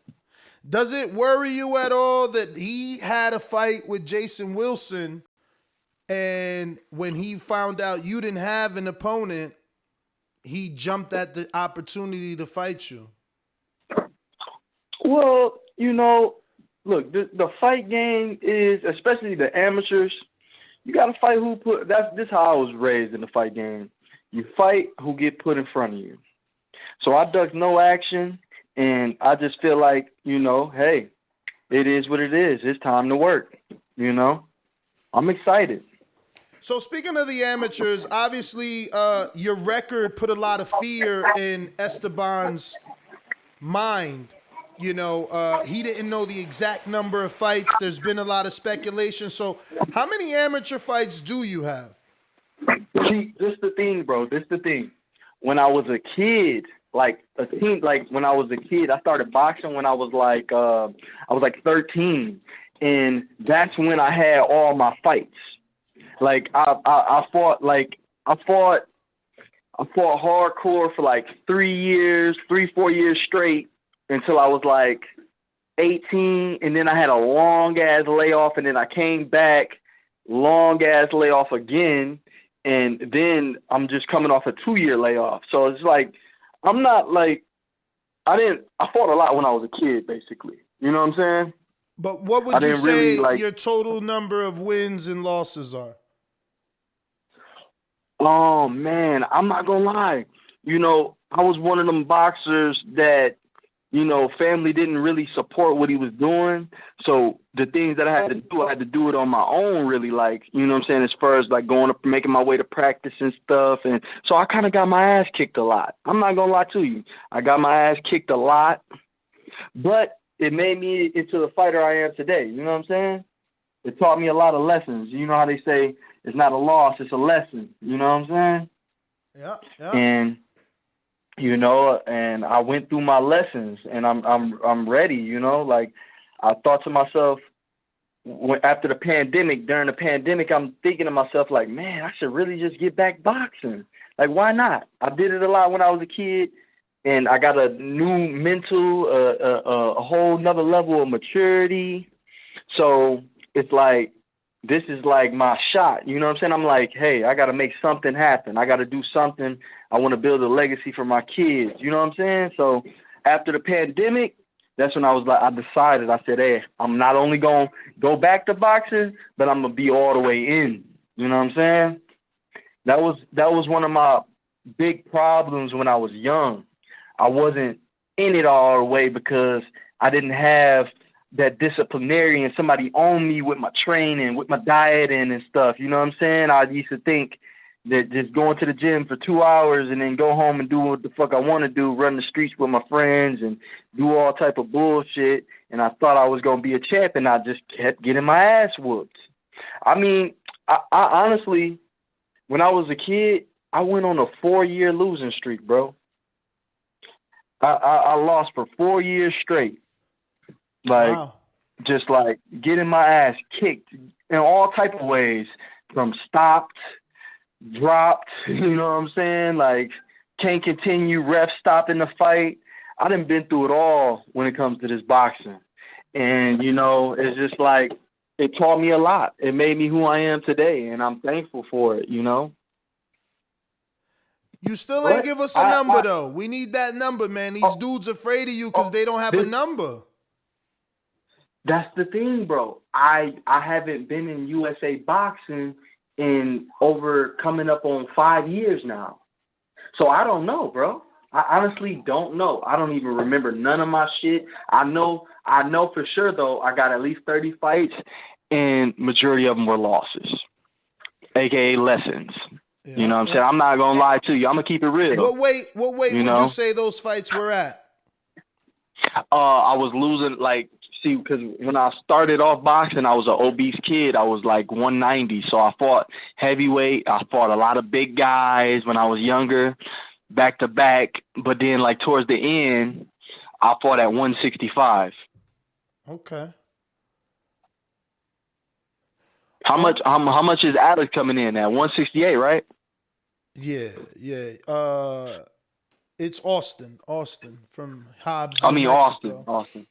Does it worry you at all that he had a fight with Jason Wilson, and when he found out you didn't have an opponent, he jumped at the opportunity to fight you? Well, look, the fight game is, especially the amateurs, you got to fight this is how I was raised in the fight game. You fight who get put in front of you. So I ducked no action, and I just feel like, hey, it is what it is. It's time to work, I'm excited. So speaking of the amateurs, obviously your record put a lot of fear in Esteban's mind. He didn't know the exact number of fights. There's been a lot of speculation. So how many amateur fights do you have? See, this is the thing, bro. This is the thing. When I was a kid, I started boxing when I was like 13. And that's when I had all my fights. Like I fought hardcore for like 4 years straight until I was like 18, and then I had a long ass layoff, and then I came back, long ass layoff again, and then I'm just coming off a 2-year layoff. So it's like I'm not like I fought a lot when I was a kid, basically. You know what I'm saying? But what would you say your total number of wins and losses are? Oh, man, I'm not going to lie. I was one of them boxers that, family didn't really support what he was doing. So the things that I had to do it on my own, really, as far as like going up, making my way to practice and stuff. And so I kind of got my ass kicked a lot. I'm not going to lie to you. I got my ass kicked a lot, but it made me into the fighter I am today. You know what I'm saying? It taught me a lot of lessons. You know how they say, it's not a loss, it's a lesson. You know what I'm saying? Yeah. And you know, and I went through my lessons, and I'm ready, you know. Like, I thought to myself, after the pandemic, during the pandemic, I'm thinking to myself, like, man, I should really just get back boxing. Like, why not? I did it a lot when I was a kid, and I got a new mental, a whole nother level of maturity. So it's like, this is like my shot. You know what I'm saying? I'm like, hey, I got to make something happen. I got to do something. I want to build a legacy for my kids. You know what I'm saying? So after the pandemic, that's when I was like, I decided, I said, hey, I'm not only going to go back to boxing, but I'm going to be all the way in. You know what I'm saying? That was one of my big problems when I was young. I wasn't in it all the way because I didn't have that disciplinarian, somebody on me with my training, with my diet and stuff. You know what I'm saying? I used to think that just going to the gym for 2 hours and then go home and do what the fuck I want to do, run the streets with my friends and do all type of bullshit. And I thought I was going to be a champ, and I just kept getting my ass whooped. I mean, I honestly, when I was a kid, I went on a 4-year losing streak, bro. I lost for 4 years straight. Like, wow. Just like getting my ass kicked in all type of ways, from stopped, dropped, you know what I'm saying? Like, can't continue, ref stopping the fight. I done been through it all when it comes to this boxing. And, you know, it's just like, it taught me a lot. It made me who I am today, and I'm thankful for it, you know? You still ain't give us a number, though. We need that number, man. These dudes afraid of you because they don't have a number. That's the thing, bro. I haven't been in USA boxing in over coming up on 5 years now. So I don't know, bro. I honestly don't know. I don't even remember none of my shit. I know for sure, though, I got at least 30 fights, and majority of them were losses, a.k.a. lessons. Yeah, you know what I'm saying? I'm not going to lie to you. I'm going to keep it real. What weight would you say those fights were at? I was losing, like, see, because when I started off boxing, I was an obese kid. I was like 190. So I fought heavyweight. I fought a lot of big guys when I was younger, back to back. But then, like, towards the end, I fought at 165. Okay. How much is Alex coming in at? 168, right? Yeah. It's Austin from Hobbs. I mean, Austin.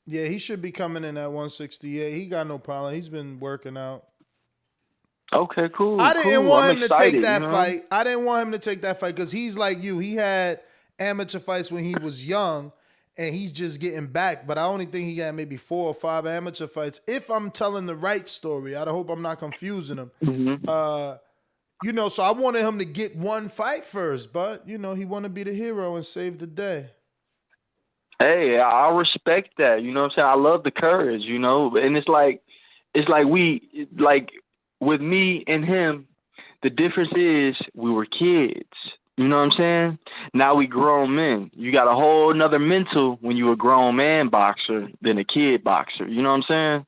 Yeah, he should be coming in at 168. He got no problem. He's been working out. Okay, cool. I didn't want him to take that fight. I didn't want him to take that fight because he's like you. He had amateur fights when he was young, and he's just getting back. But I only think he had maybe 4 or 5 amateur fights. If I'm telling the right story, I hope I'm not confusing him. Mm-hmm. You know, so I wanted him to get one fight first, but, you know, he want to be the hero and save the day. Hey, I respect that. You know what I'm saying? I love the courage, you know, and it's like with me and him, the difference is we were kids. You know what I'm saying? Now we grown men. You got a whole nother mental when you a grown man boxer than a kid boxer. You know what I'm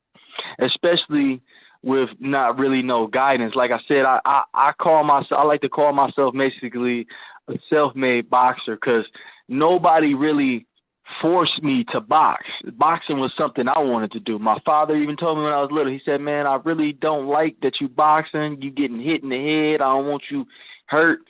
saying? Especially with not really no guidance. Like I said, I like to call myself basically a self-made boxer because nobody really forced me to box. Boxing was something I wanted to do. My father even told me when I was little, he said, man, I really don't like that you boxing. You getting hit in the head. I don't want you hurt.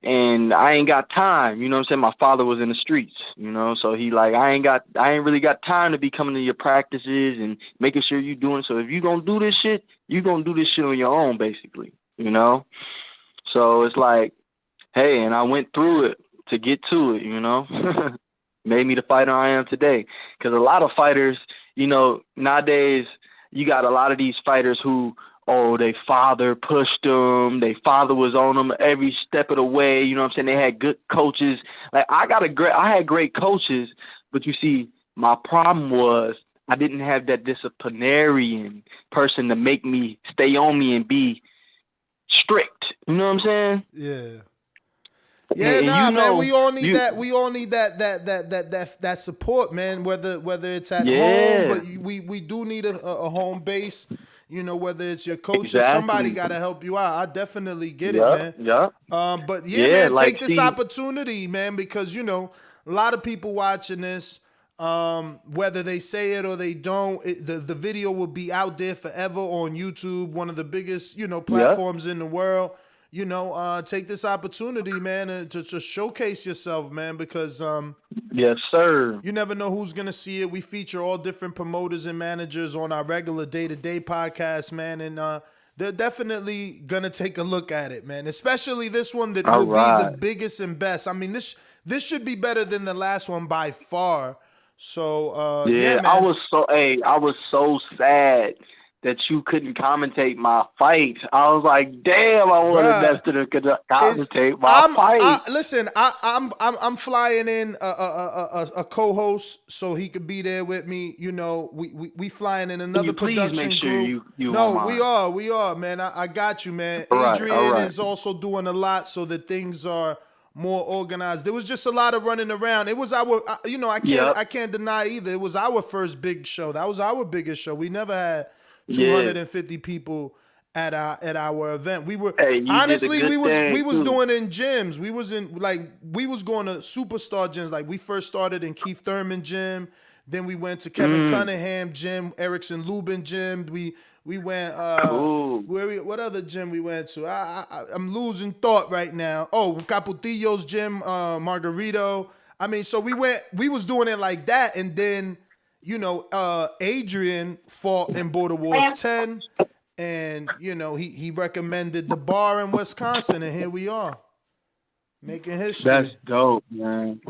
And I ain't got time. You know what I'm saying? My father was in the streets, you know, so he like, I ain't really got time to be coming to your practices and making sure you doing. So if you gonna do this shit, you gonna do this shit on your own, basically, you know? So it's like, hey, and I went through it to get to it, you know? Made me the fighter I am today. Because a lot of fighters, you know, nowadays you got a lot of these fighters who, their father pushed them. Their father was on them every step of the way. You know what I'm saying? They had good coaches. Like I had great coaches, but you see, my problem was I didn't have that disciplinarian person to make me stay on me and be strict. You know what I'm saying? Yeah. Yeah, man. We all need that. We all need that support, man. Whether it's at home, but we do need a home base. you know, whether it's your coach or somebody got to help you out. I definitely get it, man. But yeah, man, like, take this opportunity, man, because, you know, a lot of people watching this, whether they say it or they don't, the video will be out there forever on YouTube, one of the biggest, you know, platforms in the world. You know, take this opportunity, man, to showcase yourself, man, because yes, sir. You never know who's gonna see it. We feature all different promoters and managers on our regular day-to-day podcast, man, and they're definitely gonna take a look at it, man. Especially this one that will be the biggest and best. I mean, this should be better than the last one by far. So yeah, man. I was so sad that you couldn't commentate my fight. I was like, damn, I wanted Nestor to commentate my fight. Listen, I'm flying in a co-host so he could be there with me. You know, we flying in another production crew. No, we are, man. I got you, man. Adrian is also doing a lot so that things are more organized. There was just a lot of running around. It was our, you know, I can't deny either. It was our first big show. That was our biggest show. We never had 250 people at our event. We were honestly we was doing it in gyms. We was going to superstar gyms. Like we first started in Keith Thurman gym, then we went to Kevin Cunningham gym, Erickson Lubin gym. We went what other gym we went to? I'm losing thought right now. Oh, Caputillo's gym, Margarito. I mean, so we was doing it like that, and then, you know, Adrian fought in Border Wars 10, and, you know, he recommended the bar in Wisconsin, and here we are, making history. That's dope, man.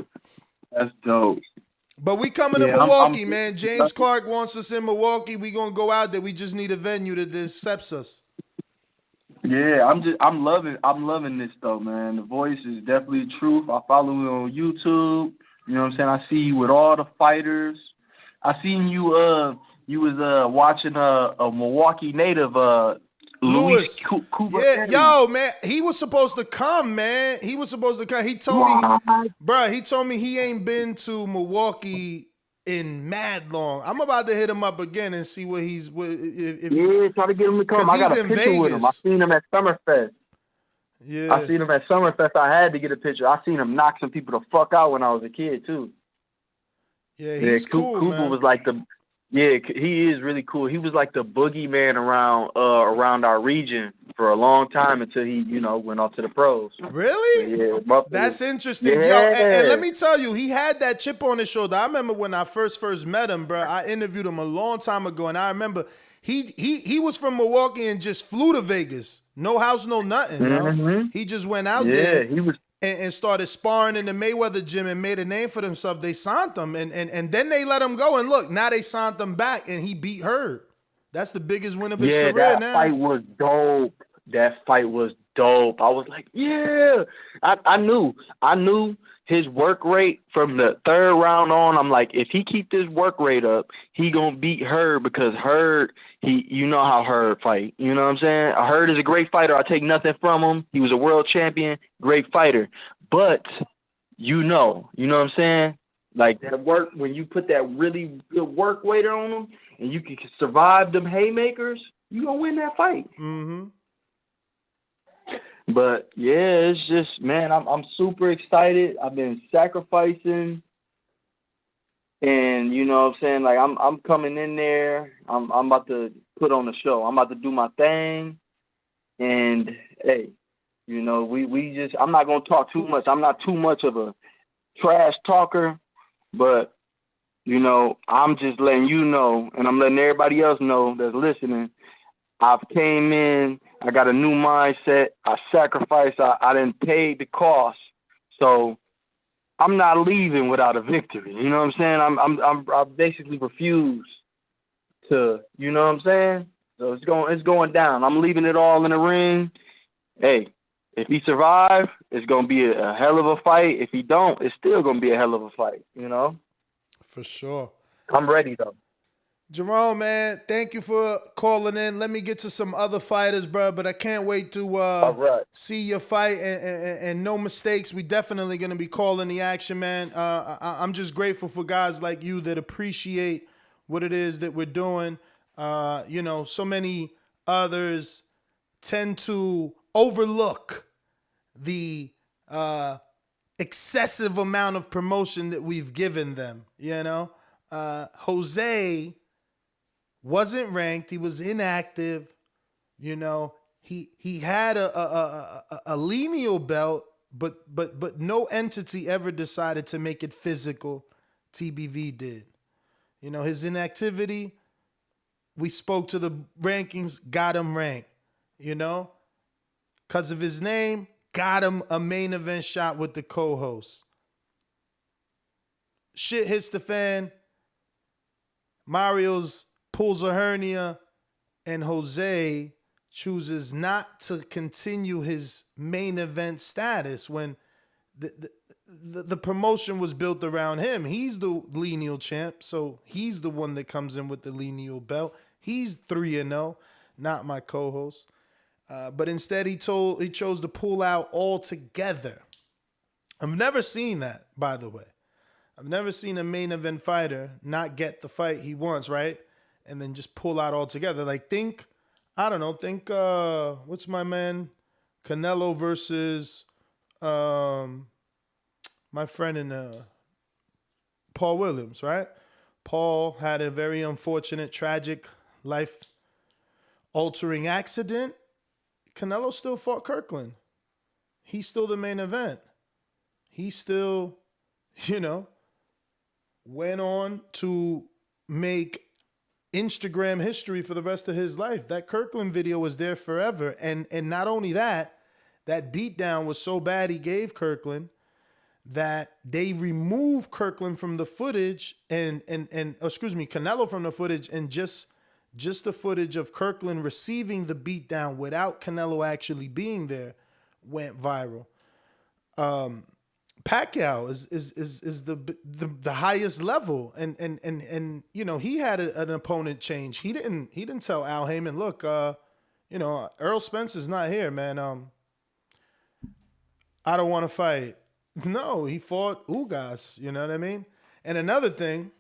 That's dope. But we coming to Milwaukee, man. James Clark wants us in Milwaukee. We gonna go out there. We just need a venue that accepts us. Yeah, I'm loving this though, man. The voice is definitely the truth. I follow you on YouTube. You know what I'm saying? I see you with all the fighters. I seen you you was watching a Milwaukee native Louis Cooper. Yeah, yo, man, he was supposed to come, man. He was supposed to come. He told me he ain't been to Milwaukee in mad long. I'm about to hit him up again and see what he's try to get him to come. I got a picture with him. I seen him at Summerfest. Yeah. I seen him at Summerfest. I had to get a picture. I seen him knock some people the fuck out when I was a kid too. Yeah, he's cool, Cooper man. was like he is really cool. He was like the boogeyman around our region for a long time until he, you know, went off to the pros. Really? Yeah, that's interesting. Yeah. Yo, and let me tell you, he had that chip on his shoulder. I remember when I first met him, bro. I interviewed him a long time ago, and I remember he was from Milwaukee and just flew to Vegas. No house, no nothing. Mm-hmm. He just went out there. He was. And started sparring in the Mayweather gym and made a name for themselves. They signed him, and then they let him go. And look, now they signed him back, and he beat Hurd. That's the biggest win of his career that now. Fight was dope. That fight was dope. I was like, yeah. I knew his work rate from the third round on. I'm like, if he keep this work rate up, he gonna beat Hurd, because Hurd, you know how Hurd fight. You know what I'm saying? Hurd is a great fighter. I take nothing from him. He was a world champion, great fighter. But you know what I'm saying? Like that work, when you put that really good work weight on him and you can survive them haymakers, you gonna win that fight. Mm-hmm. But yeah, it's just, man, I'm super excited. I've been sacrificing, and you know what I'm saying, like I'm coming in there. I'm about to put on the show. I'm about to do my thing, and hey, you know, I'm not gonna talk too much. I'm not too much of a trash talker, but you know, I'm just letting you know, and I'm letting everybody else know that's listening. I've came in. I got a new mindset. I sacrificed. I didn't pay the cost. So I'm not leaving without a victory. You know what I'm saying? I basically refuse to, you know what I'm saying? So it's going down. I'm leaving it all in the ring. Hey, if he survive, it's gonna be a hell of a fight. If he don't, it's still gonna be a hell of a fight, you know? For sure. I'm ready though. Jerome, man, thank you for calling in. Let me get to some other fighters, bro, but I can't wait to see your fight, and no mistakes. We definitely going to be calling the action, man. I'm just grateful for guys like you that appreciate what it is that we're doing. So many others tend to overlook the excessive amount of promotion that we've given them. Jose wasn't ranked. He was inactive. He had a lineal belt, but no entity ever decided to make it physical. TBV did. His inactivity, we spoke to the rankings, got him ranked. Because of his name, got him a main event shot with the co-host. Shit hits the fan. Mario's pulls a hernia, and Jose chooses not to continue his main event status when the promotion was built around him. He's the lineal champ, so he's the one that comes in with the lineal belt. He's 3-0, not my co-host. But instead, he chose to pull out altogether. I've never seen that, by the way. I've never seen a main event fighter not get the fight he wants, right? And then just pull out altogether. Think, what's my man? Canelo versus my friend in Paul Williams, right? Paul had a very unfortunate, tragic, life-altering accident. Canelo still fought Kirkland. He's still the main event. He still, went on to make Instagram history for the rest of his life. That Kirkland video was there forever. And not only that beatdown was so bad he gave Kirkland that they removed Kirkland from the footage Canelo from the footage, and just the footage of Kirkland receiving the beatdown without Canelo actually being there went viral. Pacquiao is the highest level, and he had an opponent change. He didn't tell Al Heyman, look, Earl Spencer's not here, man. I don't want to fight. No, he fought Ugas. You know what I mean? And another thing,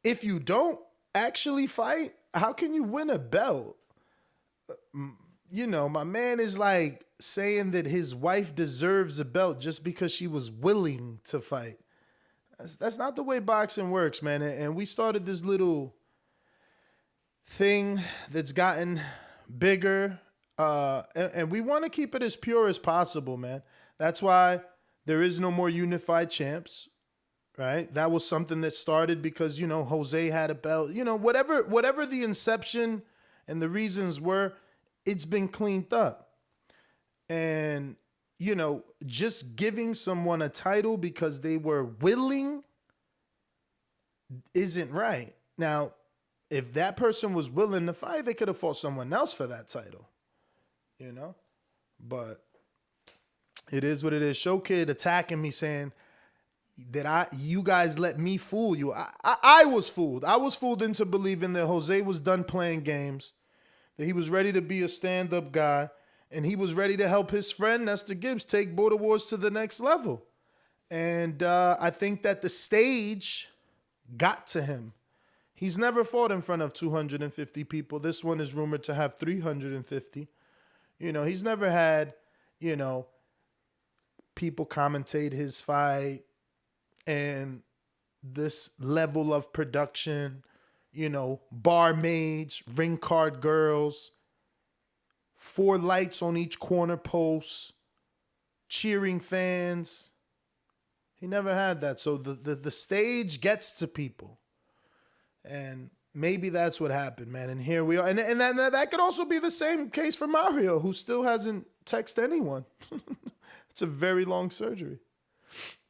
if you don't actually fight, how can you win a belt? My man is saying that his wife deserves a belt just because she was willing to fight. That's not the way boxing works, man. And we started this little thing that's gotten bigger, and we want to keep it as pure as possible, man. That's why there is no more unified champs, right? That was something that started because, Jose had a belt. Whatever the inception and the reasons were, it's been cleaned up. And, just giving someone a title because they were willing isn't right. Now, if that person was willing to fight, they could have fought someone else for that title, But it is what it is. Show Kid attacking me saying that you guys let me fool you. I was fooled. I was fooled into believing that Jose was done playing games, that he was ready to be a stand-up guy, and he was ready to help his friend Nestor Gibbs take Border Wars to the next level. And I think that the stage got to him. He's never fought in front of 250 people. This one is rumored to have 350. He's never had, people commentate his fight and this level of production, barmaids, ring card girls, 4 lights on each corner post, cheering fans. He never had that. So the stage gets to people. And maybe that's what happened, man. And here we are. And that could also be the same case for Mario, who still hasn't texted anyone. It's a very long surgery.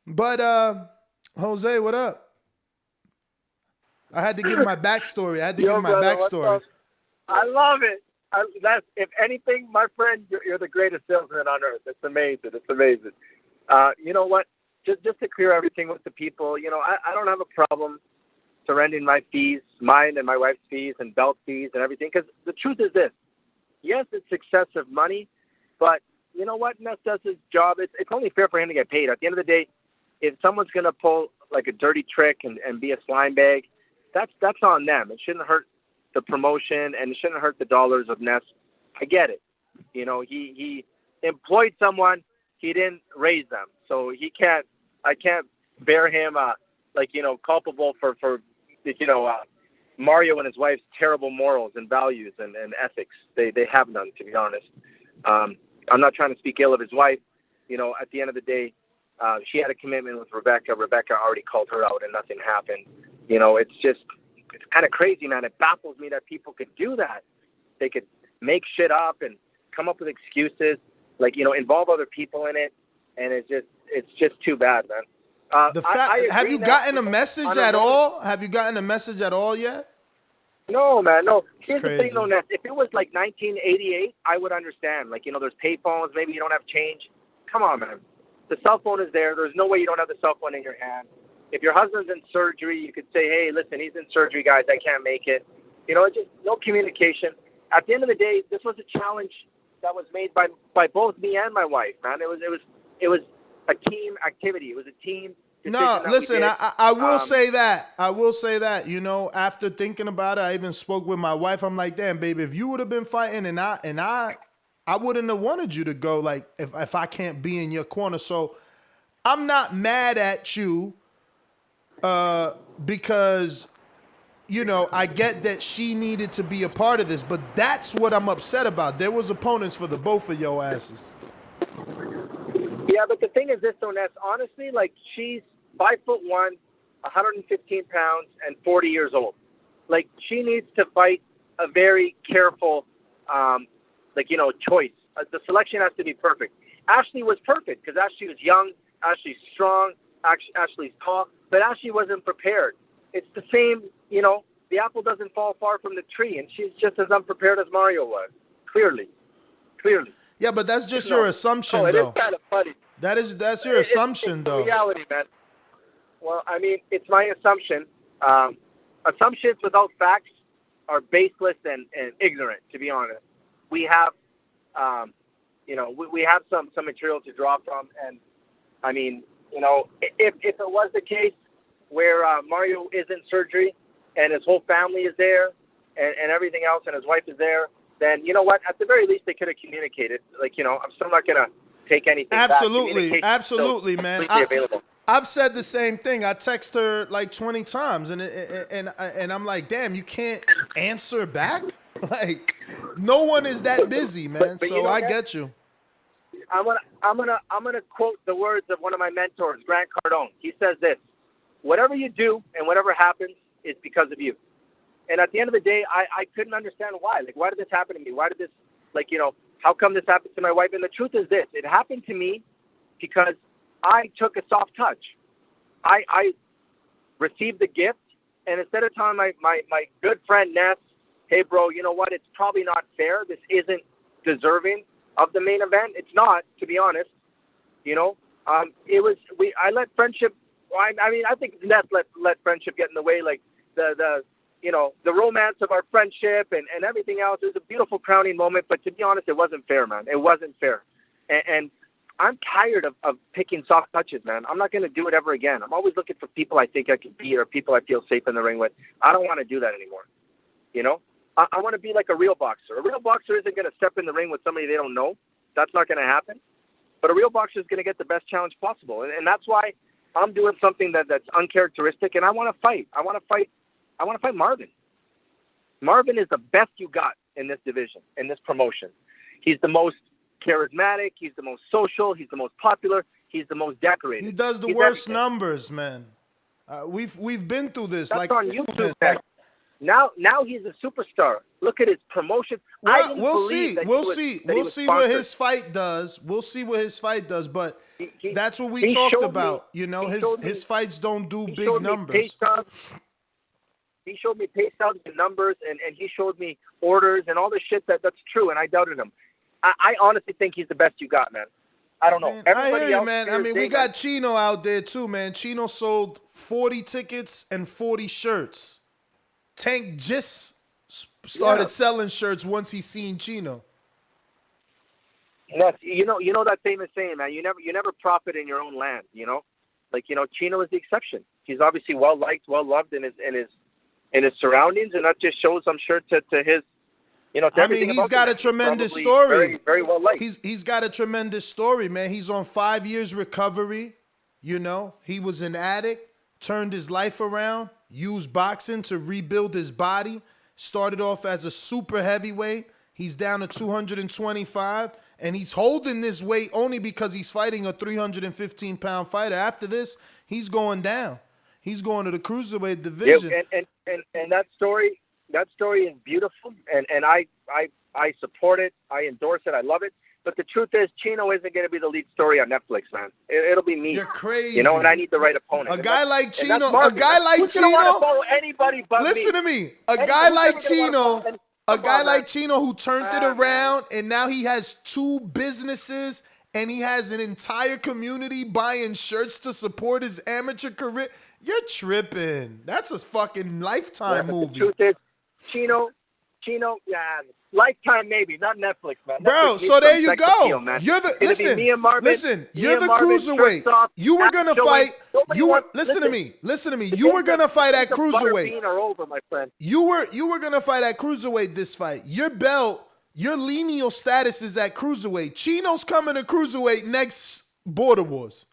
But Jose, what up? I had to give my backstory. I love it. If anything, my friend, you're the greatest salesman on earth. It's amazing. It's amazing. You know what? Just to clear everything with the people, I don't have a problem surrendering my fees, mine and my wife's fees and belt fees and everything. Because the truth is this. Yes, it's excessive money, but you know what? Ness does his job. It's only fair for him to get paid. At the end of the day, if someone's going to pull like a dirty trick and be a slime bag, that's on them. It shouldn't hurt the promotion, and it shouldn't hurt the dollars of Ness. I get it. You know, he employed someone, he didn't raise them, so I can't bear him culpable for Mario and his wife's terrible morals and values and ethics. They have none, to be honest. I'm not trying to speak ill of his wife. You know, at the end of the day, she had a commitment with Rebecca. Rebecca already called her out, and nothing happened. You know, it's kind of crazy, man. It baffles me that people could do that. They could make shit up and come up with excuses, involve other people in it, and it's just too bad, man. Have you gotten a message at all? Have you gotten a message at all yet? No, man, no. Here's the thing, though, Ness. If it was like 1988, I would understand. There's pay phones. Maybe you don't have change. Come on, man. The cell phone is there. There's no way you don't have the cell phone in your hand. If your husband's in surgery, you could say, hey, listen, he's in surgery, guys. I can't make it. Just no communication. At the end of the day, this was a challenge that was made by both me and my wife, man. It was a team activity. It was a team. No, listen, I will say that. I will say that, after thinking about it, I even spoke with my wife. I'm like, damn, baby, if you would have been fighting and I wouldn't have wanted you to go, like, if I can't be in your corner. So I'm not mad at you because, I get that she needed to be a part of this, but that's what I'm upset about. There was opponents for the both of your asses. Yeah, but the thing is this, though, Ness, honestly, she's 5'1", 115 pounds, and 40 years old. She needs to fight a very careful, choice. The selection has to be perfect. Ashley was perfect because Ashley was young, Ashley's strong, Ashley's tall, but Ashley wasn't prepared. It's the same, the apple doesn't fall far from the tree, and she's just as unprepared as Mario was, clearly. Yeah, but that's just your assumption, though. It is kind of funny. That's your assumption, it's though. The reality, man. Well, I mean, it's my assumption. Assumptions without facts are baseless and ignorant, to be honest. We have, we have some material to draw from, and I mean, if it was the case where Mario is in surgery and his whole family is there and everything else, and his wife is there, then you know what? At the very least, they could have communicated. I'm still not gonna take anything back. Absolutely, man. I've said the same thing. I text her like 20 times, and I'm like, damn, you can't answer back. No one is that busy, man. But so I get you. I'm gonna quote the words of one of my mentors, Grant Cardone. He says this: "Whatever you do and whatever happens is because of you." And at the end of the day, I couldn't understand why. Why did this happen to me? Why did this, how come this happened to my wife? And the truth is this: it happened to me because I took a soft touch. I received the gift, and instead of telling my good friend Ness, hey, bro, you know what? It's probably not fair. This isn't deserving of the main event. It's not, to be honest. I let friendship. I think Ness let friendship get in the way. The romance of our friendship and everything else. It was a beautiful crowning moment, but to be honest, it wasn't fair, man. It wasn't fair. And I'm tired of picking soft touches, man. I'm not going to do it ever again. I'm always looking for people I think I can beat or people I feel safe in the ring with. I don't want to do that anymore. I want to be like a real boxer. A real boxer isn't going to step in the ring with somebody they don't know. That's not going to happen. But a real boxer is going to get the best challenge possible. And that's why I'm doing something that's uncharacteristic, and I want to fight. I want to fight Marvin. Marvin is the best you got in this division, in this promotion. He's the most charismatic. He's the most social. He's the most popular. He's the most decorated. He does the worst numbers, man. We've been through this. That's on YouTube. Now he's a superstar. Look at his promotion. Well, we'll see. We'll see what his fight does. We'll see what his fight does. But that's what we talked about. His fights don't do big numbers. He showed me pay stubs and numbers, and he showed me orders and all this shit that's true, and I doubted him. I honestly think he's the best you got, man. I don't know. Man, I hear you, man. I mean, we got Chino out there too, man. Chino sold 40 tickets and 40 shirts. Tank just started selling shirts once he seen Chino. Yes, you know that famous saying, man. You never profit in your own land. Chino is the exception. He's obviously well liked, well loved in in his surroundings, and that just shows, I'm sure, to his, you know, to I everything mean, he's about got him. a tremendous He's story. very, very well liked. He's got a tremendous story, man. He's on 5 years recovery. You know, he was an addict, turned his life around, used boxing to rebuild his body. Started off as a super heavyweight. He's down to 225, and he's holding this weight only because he's fighting a 315-pound fighter. After this, he's going down. He's going to the cruiserweight division. Yeah, and that story is beautiful, and I support it. I endorse it. I love it. But the truth is, Chino isn't going to be the lead story on Netflix, man. It'll be me. You're crazy. You know, and I need the right opponent. A guy like Chino, Who's gonna follow anybody but listen me? to me. A Anybody guy who's like ever gonna Chino, wanna a guy like Chino who turned it around, and now he has 2 businesses, and he has an entire community buying shirts to support his amateur career. You're tripping. That's a fucking Lifetime movie. The truth is, Chino, yeah, Lifetime maybe, not Netflix, man. Bro, Netflix so needs there some you sex go. appeal, man. You're the It's gonna be me and Marvin, you're the Marvin, cruiserweight. shirts off, You were gonna showing. fight. Nobody You were wants- listen to me. The You were days gonna of- fight at days of butter cruiserweight. bean are over, my friend. You were gonna fight at cruiserweight this fight. Your belt, your lineal status is at cruiserweight. Chino's coming to cruiserweight next Border Wars.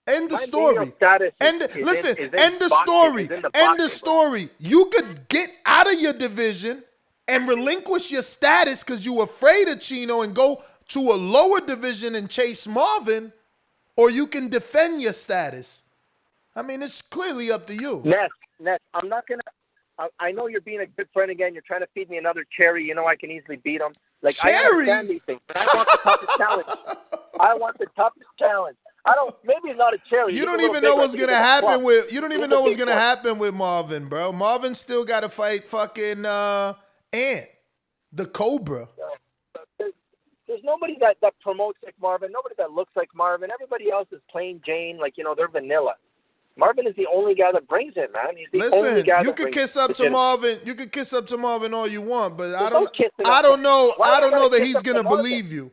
End the My story. lineal status End is listen. in End the boxing, story. is in the End the boxing. story. You could get out of your division and relinquish your status because you were afraid of Chino and go to a lower division and chase Marvin, or you can defend your status. I mean, it's clearly up to you. Ness, I'm not gonna. I know you're being a good friend again. You're trying to feed me another cherry. You know I can easily beat him. Like I Cherry? understand these things. But I want the toughest challenge. I want the toughest challenge. I don't. Maybe not a cherry. You Just don't a little even know bigger. what's Give gonna it a happen club. with. You don't even Give it know a what's big gonna club. happen with Marvin, bro. Marvin still got to fight fucking Ant, the Cobra. There's nobody that promotes like Marvin. Nobody that looks like Marvin. Everybody else is plain Jane. Like, you know, they're vanilla. Marvin is the only guy that brings it, man. He's the only Listen, guy you that could brings kiss up to it. Marvin. You could kiss up to Marvin all you want, but I There's no don't. kissing I up don't to- know. Why I don't do I know that kiss he's up to gonna Marvin? believe you.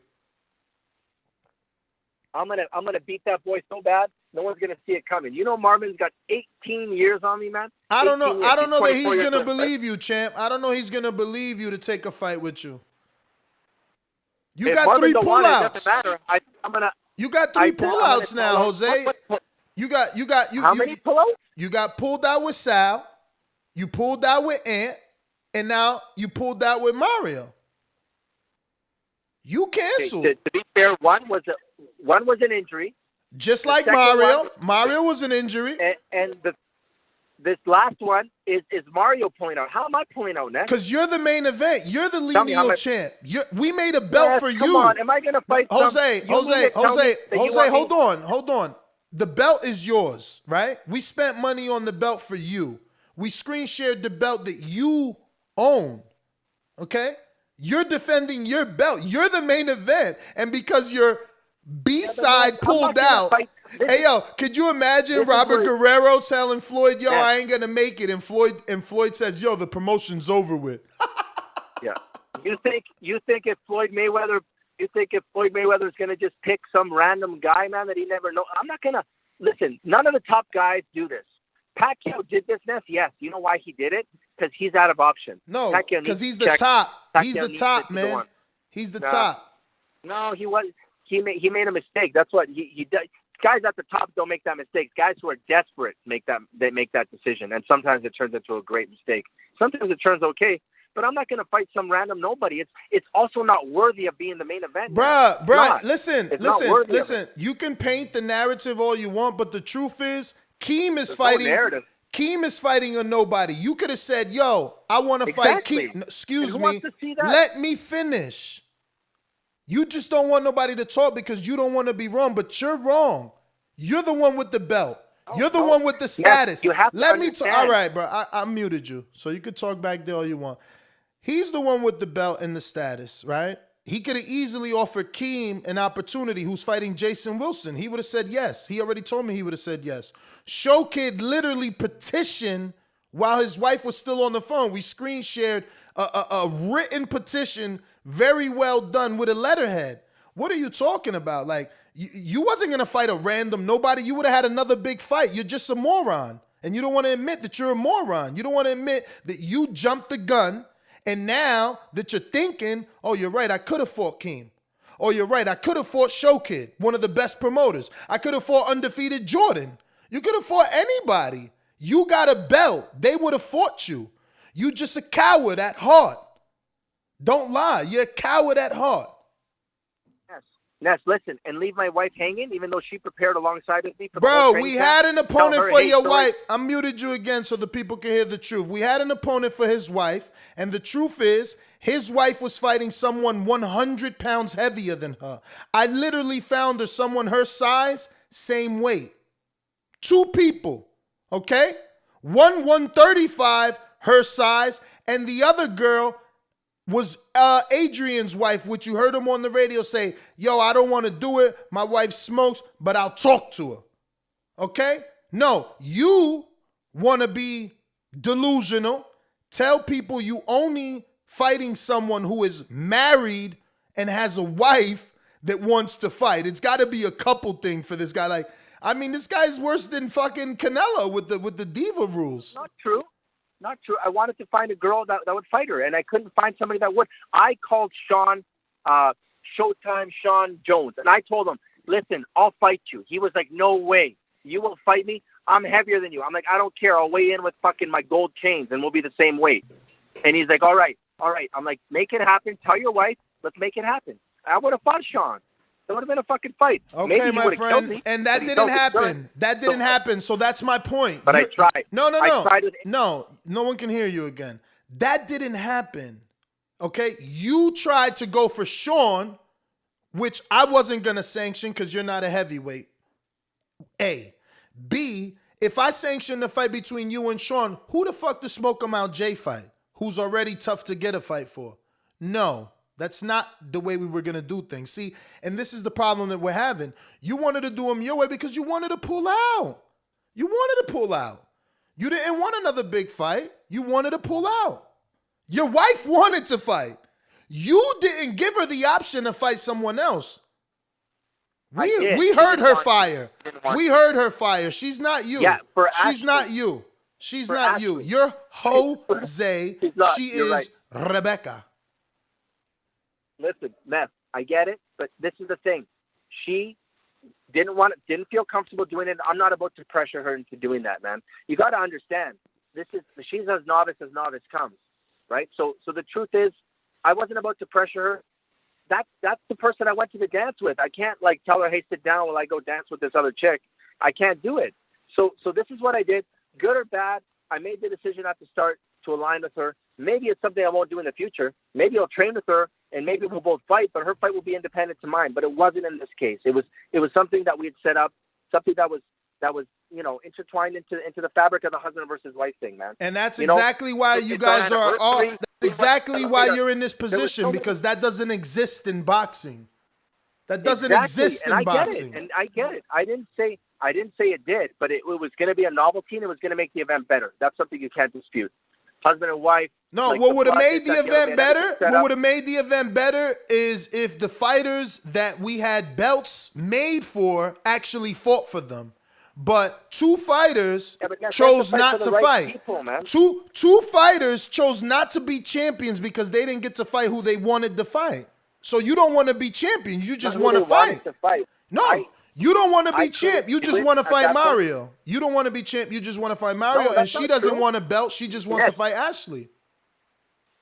I'm gonna beat that boy so bad, no one's gonna see it coming. You know, Marvin's got 18 years on me, man. I don't know. 18 years. I don't know that 24 he's years gonna old, right? believe you, champ. I don't know he's gonna believe you to take a fight with you. You If got Marvin 3 don't want it, it pullouts. doesn't matter. I'm gonna. You got 3 I'm gonna pullouts now, tell him- Jose. You got How many pullouts? You got pulled out with Sal. You pulled out with Ant, and now you pulled out with Mario. You canceled. To be fair, one was an injury. Just The like second Mario. one- Mario was an injury. And this last one is Mario pulling out. How am I pulling out next? Because you're the main event. You're the Tell me how lineal much- champ. We made a belt Yes, for come you. on. Am I gonna fight Jose, some- you mean to tell me that you want me- hold on. The belt is yours, right? We spent money on the belt for you. We screen shared the belt that you own. Okay? You're defending your belt. You're the main event. And because your B-side pulled out. Hey, yo, could you imagine Robert Guerrero telling Floyd, yo, I ain't going to make it. And Floyd says, yo, the promotion's over with. Yeah. You think if Floyd Mayweather is gonna just pick some random guy, man, that he never know? I'm not gonna listen. None of the top guys do this. Pacquiao did this, Ness. Yes. You know why he did it? Because he's out of options. No, Pacquiao because needs he's to the check. top. Pacquiao He's the needs top, to man. go on. He's the Nah. top. No, he was. He made a mistake. That's what he does. Guys at the top don't make that mistake. Guys who are desperate make that decision, and sometimes it turns into a great mistake. Sometimes it turns okay. But I'm not going to fight some random nobody. It's also not worthy of being the main event. Bruh, listen. It's You can paint the narrative all you want, but the truth is, Keem is There's fighting. no narrative. Keem is fighting a nobody. You could have said, yo, I want to fight Exactly. Keem. Excuse And who me. wants to see that? Let me finish. You just don't want nobody to talk because you don't want to be wrong, but you're wrong. You're the one with the belt. You're the one with the status. you have to Let me talk. understand. All right, bro. I muted you, so you could talk back there all you want. He's the one with the belt and the status, right? He could have easily offered Keem an opportunity who's fighting Jason Wilson. He would have said yes. He already told me he would have said yes. Show Kid literally petitioned while his wife was still on the phone. We screen shared a written petition, very well done, with a letterhead. What are you talking about? Like, you wasn't going to fight a random nobody. You would have had another big fight. You're just a moron. And you don't want to admit that you're a moron. You don't want to admit that you jumped the gun, and now that you're thinking, oh, you're right, I could have fought Keem. Oh, you're right, I could have fought Showkid, one of the best promoters. I could have fought undefeated Jordan. You could have fought anybody. You got a belt. They would have fought you. You just a coward at heart. Don't lie. You're a coward at heart. Ness, listen, and leave my wife hanging, even though she prepared alongside of me. For Bro, the we had an opponent for hey, your sorry. wife. I muted you again so the people can hear the truth. We had an opponent for his wife, and the truth is, his wife was fighting someone 100 pounds heavier than her. I literally found her someone her size, same weight. 2 people, okay? One 135, her size, and the other girl was Adrian's wife, which you heard him on the radio say, yo, I don't want to do it. My wife smokes, but I'll talk to her. Okay? No, you want to be delusional. Tell people you only fighting someone who is married and has a wife that wants to fight. It's got to be a couple thing for this guy. Like, I mean, this guy's worse than fucking Canelo with the diva rules. Not true. Not true. I wanted to find a girl that would fight her, and I couldn't find somebody that would. I called Sean, Showtime Sean Jones, and I told him, listen, I'll fight you. He was like, no way. You will fight me? I'm heavier than you. I'm like, I don't care. I'll weigh in with fucking my gold chains, and we'll be the same weight. And he's like, all right. I'm like, make it happen. Tell your wife, let's make it happen. I would have fought Sean. That would have been a fucking fight. Okay, Maybe my friend, and that didn't happen. That didn't happen, so that's my point. But I tried. No. I tried with... No one can hear you again. That didn't happen, okay? You tried to go for Sean, which I wasn't going to sanction because you're not a heavyweight. A. B, if I sanction the fight between you and Sean, who the fuck to Smoke 'em Out Jay fight? Who's already tough to get a fight for? No. That's not the way we were going to do things. See, and this is the problem that we're having. You wanted to do them your way because you wanted to pull out. You wanted to pull out. You didn't want another big fight. You wanted to pull out. Your wife wanted to fight. You didn't give her the option to fight someone else. We heard her fire. We heard her fire. She's not you. Yeah, She's not you. She's not you. You're Jose. She is right. Rebecca. Listen, Meth, I get it, but this is the thing. She didn't feel comfortable doing it. I'm not about to pressure her into doing that, man. You got to understand. She's as novice comes, right? So the truth is, I wasn't about to pressure her. That's the person I went to the dance with. I can't like tell her, hey, sit down while I go dance with this other chick. I can't do it. So this is what I did. Good or bad, I made the decision at the start to align with her. Maybe it's something I won't do in the future. Maybe I'll train with her and maybe we'll both fight, but her fight will be independent to mine. But it wasn't in this case. It was something that we had set up, something that was intertwined into the fabric of the husband versus wife thing, man. And that's exactly why you guys are all. That's exactly why you're in this position, because that doesn't exist in boxing. That doesn't exist in boxing. And I get it. I didn't say it did, but it was going to be a novelty and it was going to make the event better. That's something you can't dispute. Husband and wife. No, what would have made the event better? What would have made the event better is if the fighters that we had belts made for actually fought for them. But 2 fighters chose not to fight. Two fighters chose not to be champions because they didn't get to fight who they wanted to fight. So you don't want to be champion. You just want to fight. No, you don't want to be champ. You just want to fight Mario. You don't want to be champ. You just want to fight Mario. And she doesn't want a belt. She just wants to fight Ashley.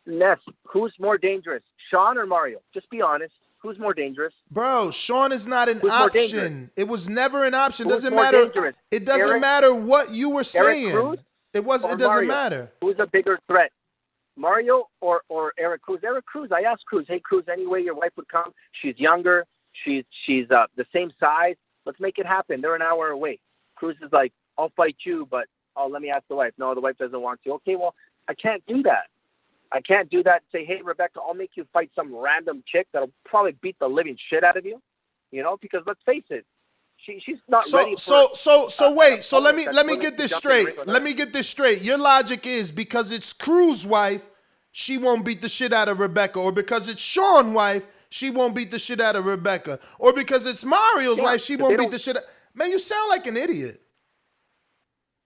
Ness, who's more dangerous, Sean or Mario? Just be honest. Who's more dangerous? Bro, Sean is not an option. It was never an option. Doesn't matter. It doesn't matter what you were saying. It doesn't matter. Who's a bigger threat? Mario or Eric Cruz? Eric Cruz. I asked Cruz, hey Cruz, any way your wife would come? She's younger. She's the same size. Let's make it happen. They're an hour away. Cruz is like, I'll fight you, but let me ask the wife. No, the wife doesn't want to. Okay, well, I can't do that. I can't do that and say, hey, Rebecca, I'll make you fight some random chick that'll probably beat the living shit out of you. Because let's face it, she's not ready for. Wait. So let me get this straight. Let me get this straight. Your logic is because it's Cruz's wife, she won't beat the shit out of Rebecca, or because it's Sean's wife, she won't beat the shit out of Rebecca, or because it's Mario's wife, she won't beat the shit out. Man, you sound like an idiot.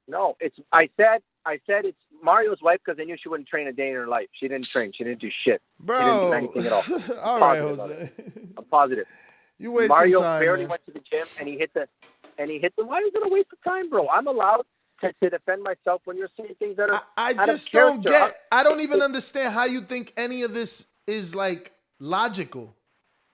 No, I said it's Mario's wife because I knew she wouldn't train a day in her life. She didn't train. She didn't do shit. Bro. She didn't do anything at all. All right, Jose. I'm positive. You wasting Mario time, barely man. went to the gym and he hit the. Why are you gonna waste the time, bro? I'm allowed to defend myself when you're saying things that are. I out of just don't character. I don't even understand how you think any of this is like logical.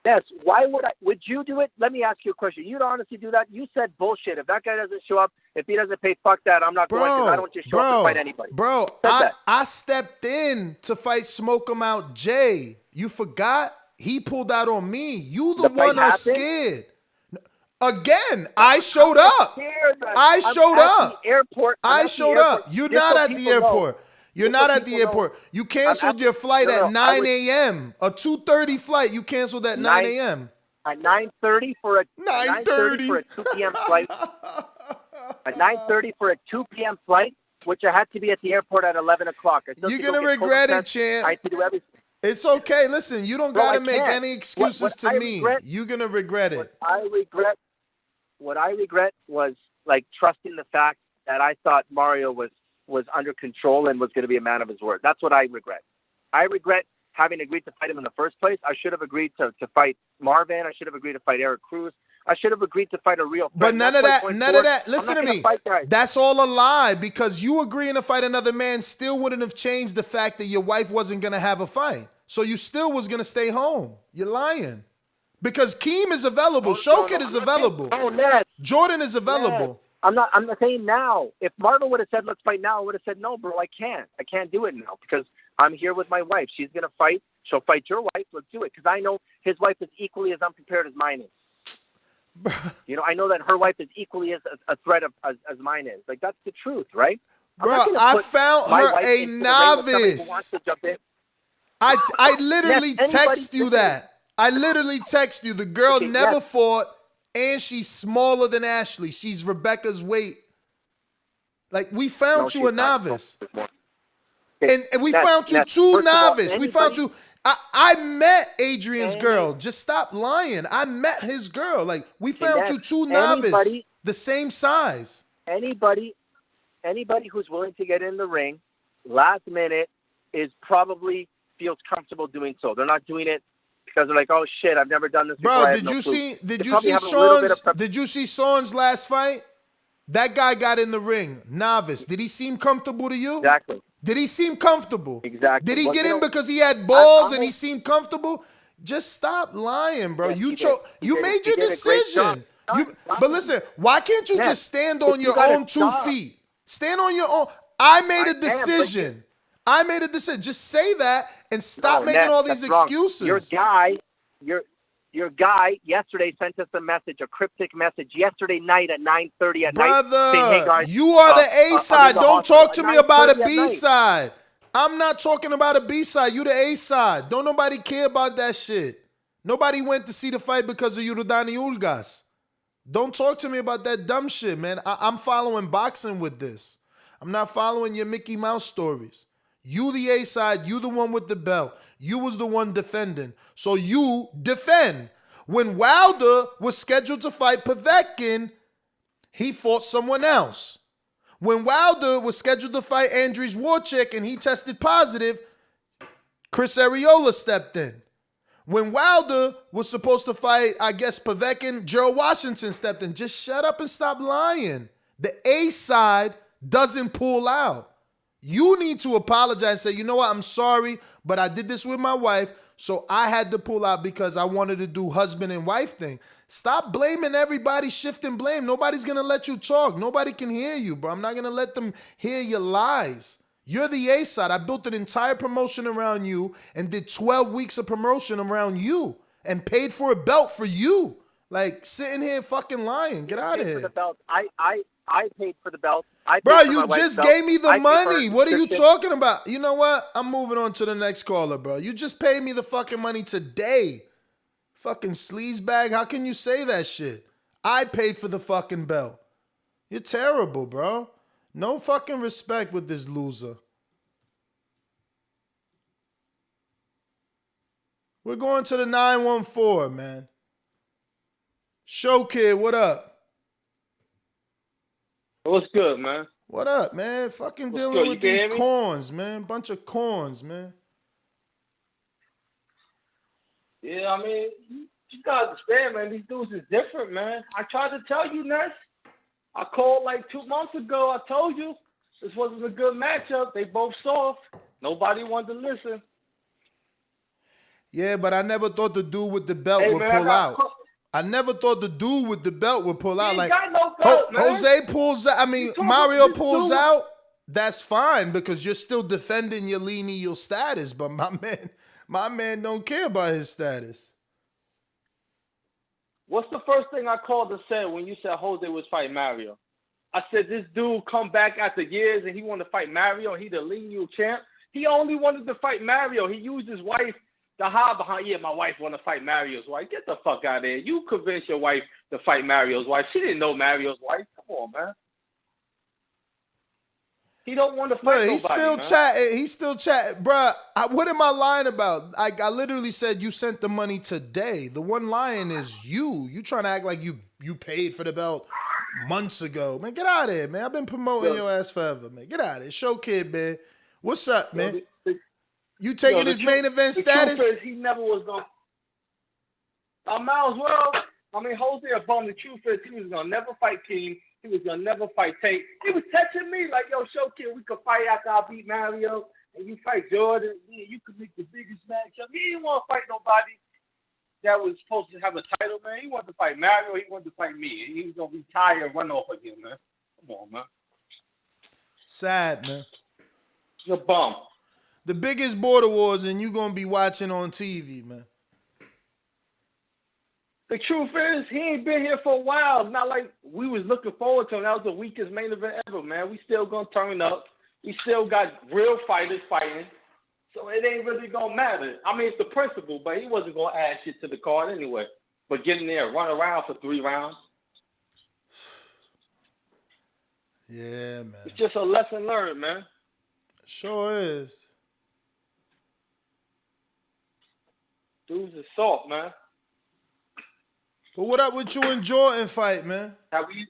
Yes. Why would you do it? Let me ask you a question. You'd honestly do that? You said bullshit. If that guy doesn't show up, if he doesn't pay, fuck that. I'm not going because I don't just show up to fight anybody. Bro, I stepped in to fight Smoke 'em Out Jay. You forgot? He pulled out on me. You the one are scared. Again, I showed up. I showed up. I showed up. You're not at the airport. You're not at the airport. You canceled your flight at 9 a.m. A 2:30 flight. You canceled at 9 a.m. At 9:30 for a 9:30 for a 2 p.m. flight. At 9:30 for a 2 p.m. flight, which I had to be at the airport at 11 o'clock. You're gonna regret it, champ. I had to do everything. It's okay. Listen, you don't gotta make any excuses to me. You're gonna regret it. What I regret was like trusting the fact that I thought Mario was under control and was going to be a man of his word. That's what I regret. I regret having agreed to fight him in the first place. I should have agreed to fight Marvin. I should have agreed to fight Eric Cruz. I should have agreed to fight a real friend. But none of that. Listen to me. That's all a lie because you agreeing to fight another man still wouldn't have changed the fact that your wife wasn't going to have a fight. So you still was going to stay home. You're lying. Because Keem is available. Showkid is available. Jordan is available. I'm not saying now. If Marvin would have said, let's fight now, I would have said, no, bro, I can't. I can't do it now because I'm here with my wife. She's going to fight. She'll fight your wife. Let's do it. Because I know his wife is equally as unprepared as mine is. You know, I know that her wife is equally as a threat as mine is. Like, that's the truth, right? Bro, I found her a novice. I literally text you that. I literally text you. The girl never fought, and she's smaller than Ashley. She's Rebecca's weight. Like, we found you a novice. And we found you two novice. We found you. I met Adrian's girl. Just stop lying. I met his girl. Like, we found you two novice, the same size. Anybody who's willing to get in the ring last minute is probably feels comfortable doing so. They're not doing it because they're like, oh shit, I've never done this before. Bro, did you see Sean's last fight? That guy got in the ring, novice. Did he seem comfortable to you? Exactly. Did he seem comfortable? Exactly. Did he get in because he had balls and he seemed comfortable? Just stop lying, bro. Yes, you made your decision. But listen, why can't you just stand on your own 2 feet? Stand on your own. I made a decision. Just say that and stop making all these excuses. Your guy yesterday sent us a message, a cryptic message yesterday night at 9:30 at night. Saying, hey guys, you are the A side. Don't talk to me about a B side. I'm not talking about a B side. You the A side. Don't nobody care about that shit. Nobody went to see the fight because of Yurdani Ulgas. Don't talk to me about that dumb shit, man. I'm following boxing with this. I'm not following your Mickey Mouse stories. You the A side, you the one with the belt. You was the one defending. So you defend. When Wilder was scheduled to fight Povetkin, he fought someone else. When Wilder was scheduled to fight Andries Warchek and he tested positive, Chris Arreola stepped in. When Wilder was supposed to fight, I guess, Povetkin, Gerald Washington stepped in. Just shut up and stop lying. The A side doesn't pull out. You need to apologize and say, you know what, I'm sorry, but I did this with my wife, so I had to pull out because I wanted to do husband and wife thing. Stop blaming everybody, shifting blame. Nobody's going to let you talk. Nobody can hear you, bro. I'm not going to let them hear your lies. You're the A side. I built an entire promotion around you and did 12 weeks of promotion around you and paid for a belt for you. Like, sitting here fucking lying. Get out of here. For the belt. I paid for the belt. Bro, you just gave me the money. What are you talking about? You know what? I'm moving on to the next caller, bro. You just paid me the fucking money today. Fucking sleazebag. How can you say that shit? I paid for the fucking belt. You're terrible, bro. No fucking respect with this loser. We're going to the 914, man. Show Kid, what up? What's good, man? What up, man? Fucking What's dealing good? with You can these hear me? corns, man. Bunch of corns, man. Yeah, I mean, you gotta understand, man. These dudes is different, man. I tried to tell you, Ness. I called like 2 months ago. I told you this wasn't a good matchup. They both soft. Nobody wanted to listen. Yeah, but I never thought the dude with the belt Hey, would man, pull out. I never thought the dude with the belt would pull out. He Like ain't got no belt, man. Jose pulls out. I mean, talking Mario this pulls dude- out. That's fine because you're still defending your lineal status. But my man don't care about his status. What's the first thing I called and said when you said Jose was fighting Mario? I said this dude come back after years and he wanted to fight Mario. He the lineal champ. He only wanted to fight Mario. He used his wife to hide behind. Yeah, my wife want to fight Mario's wife. Get the fuck out of here. You convinced your wife to fight Mario's wife. She didn't know Mario's wife. Come on, man. He don't want to fight nobody, He's still man. chatting. He's still chatting. Bruh, what am I lying about? I literally said you sent the money today. The one lying is you. You trying to act like you paid for the belt months ago. Man, get out of here, man. I've been promoting your ass forever, man. Get out of here. Show kid, man. What's up, man? You taking his main event status? The truth is, he never was going to. I might as well. I mean, Jose a bum. The truth is, he was going to never fight King. He was going to never fight Tate. He was texting me like, yo, show kid, we could fight after I beat Mario. And you fight Jordan. Yeah, you could make the biggest matchup. He didn't want to fight nobody that was supposed to have a title, man. He wanted to fight Mario. He wanted to fight me. He was going to retire and run off again, man. Come on, man. Sad, man. He's a bum. The biggest border wars, and you going to be watching on TV, man. The truth is, he ain't been here for a while. It's not like we was looking forward to him. That was the weakest main event ever, man. We still gonna turn up. We still got real fighters fighting. So it ain't really gonna matter. I mean, it's the principle, but he wasn't gonna add shit to the card anyway. But getting there and run around for 3 rounds. Yeah, man. It's just a lesson learned, man. Sure is. Dudes is soft, man. But what up with you and Jordan fight, man? Have we?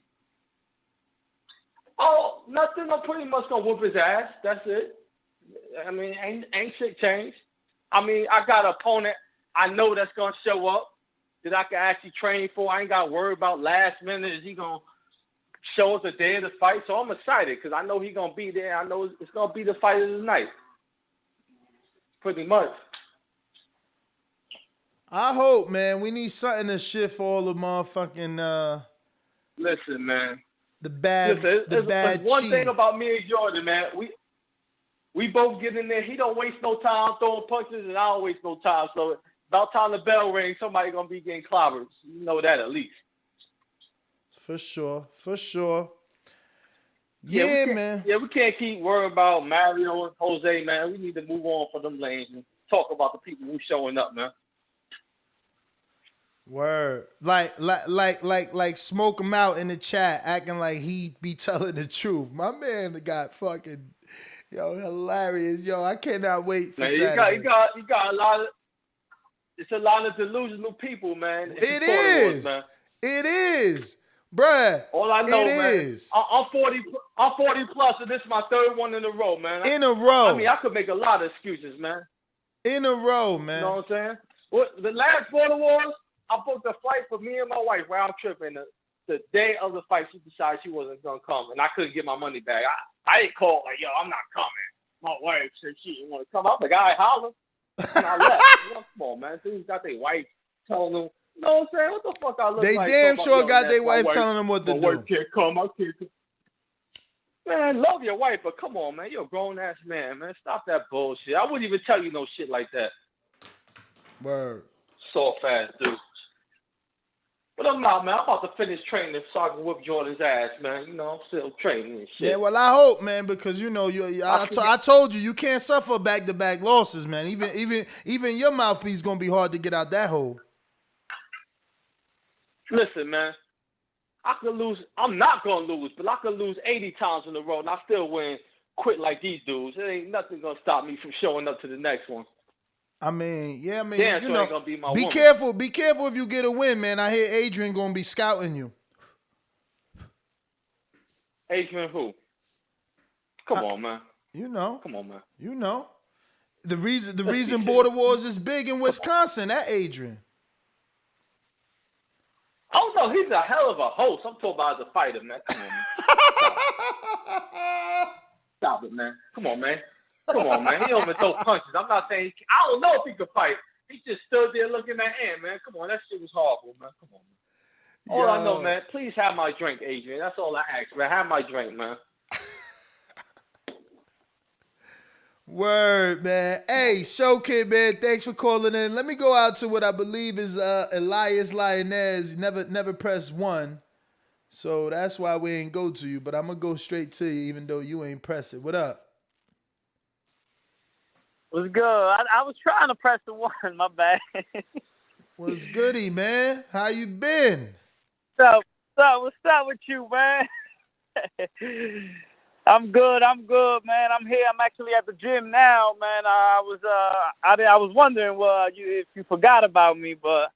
Oh, nothing. I'm pretty much gonna whoop his ass. That's it. I mean, ain't shit changed. I mean, I got an opponent I know that's gonna show up that I can actually train for. I ain't got to worry about last minute. Is he gonna show us the day of the fight? So I'm excited because I know he's gonna be there. I know it's gonna be the fight of the night. Pretty much. I hope, man. We need something to shift all the motherfucking Listen, man. The bad There's one cheat. thing about me and Jordan, man. We both get in there. He don't waste no time throwing punches, and I don't waste no time. So about time the bell rings, somebody gonna be getting clobbered. You know that at least. For sure. For sure. Yeah, man. Yeah, we can't keep worrying about Mario and Jose, man. We need to move on from them lanes and talk about the people who's showing up, man. Word. Like smoke him out in the chat, acting like he be telling the truth. My man got fucking, hilarious. Yo, I cannot wait for Man, Saturday. you got a lot of, it's a lot of delusional people, man. It is. Man. It is. Bruh. All I know, it man, is. I'm 40 plus, and this is my 3rd one in a row, man. In a row. I mean, I could make a lot of excuses, man. In a row, man. You know what I'm saying? Well, the last Border Wars, I booked a flight for me and my wife round trip, and the day of the fight, she decided she wasn't gonna come, and I couldn't get my money back. I didn't call like, yo, I'm not coming. My wife said she didn't want to come. I was like, all right, holler. And I left. Come on, man. Dudes got their wife telling them, you know what I'm saying? What the fuck I look They like? damn Talking sure about, got their wife telling them what to my do. wife can't come. I can't come. Man, love your wife, but come on, man. You're a grown-ass man, man. Stop that bullshit. I wouldn't even tell you no shit like that. Word. Soft-ass dude. But I'm not, man. I'm about to finish training so I can whip Jordan's ass, man. You know, I'm still training and shit. Yeah, well, I hope, man, because I told you can't suffer back-to-back losses, man. Even your mouthpiece gonna be hard to get out that hole. Listen, man. I could lose. I'm not gonna lose, but I could lose 80 times in a row, and I still win. Quit like these dudes. There ain't nothing gonna stop me from showing up to the next one. Damn, Ain't gonna be my be woman. careful. Be careful if you get a win, man. I hear Adrian gonna be scouting you. Adrian who? Come on, man. You know. Come on, man. You know. The reason Border Wars is big in Wisconsin, that Adrian. Oh no, he's a hell of a host. I'm talking about as a fighter, man. Come on, man. Stop it, man. Come on, man. Come on, man. He don't even throw punches. I'm not saying I don't know if he could fight. He just stood there looking at Ant, man. Come on, that shit was horrible, man. Come on, man. All I know, man, please have my drink, Adrian. That's all I ask, man. Have my drink, man. Word, man. Hey, Show Kid, man, thanks for calling in. Let me go out to what I believe is Elias Lionez. Never pressed 1. So that's why we ain't go to you. But I'm going to go straight to you, even though you ain't press it. What up? What's good? I was trying to press the 1. My bad. What's goody, man? How you been? What's up with you, man? I'm good, man. I'm here. I'm actually at the gym now, man. I was wondering, if you forgot about me, but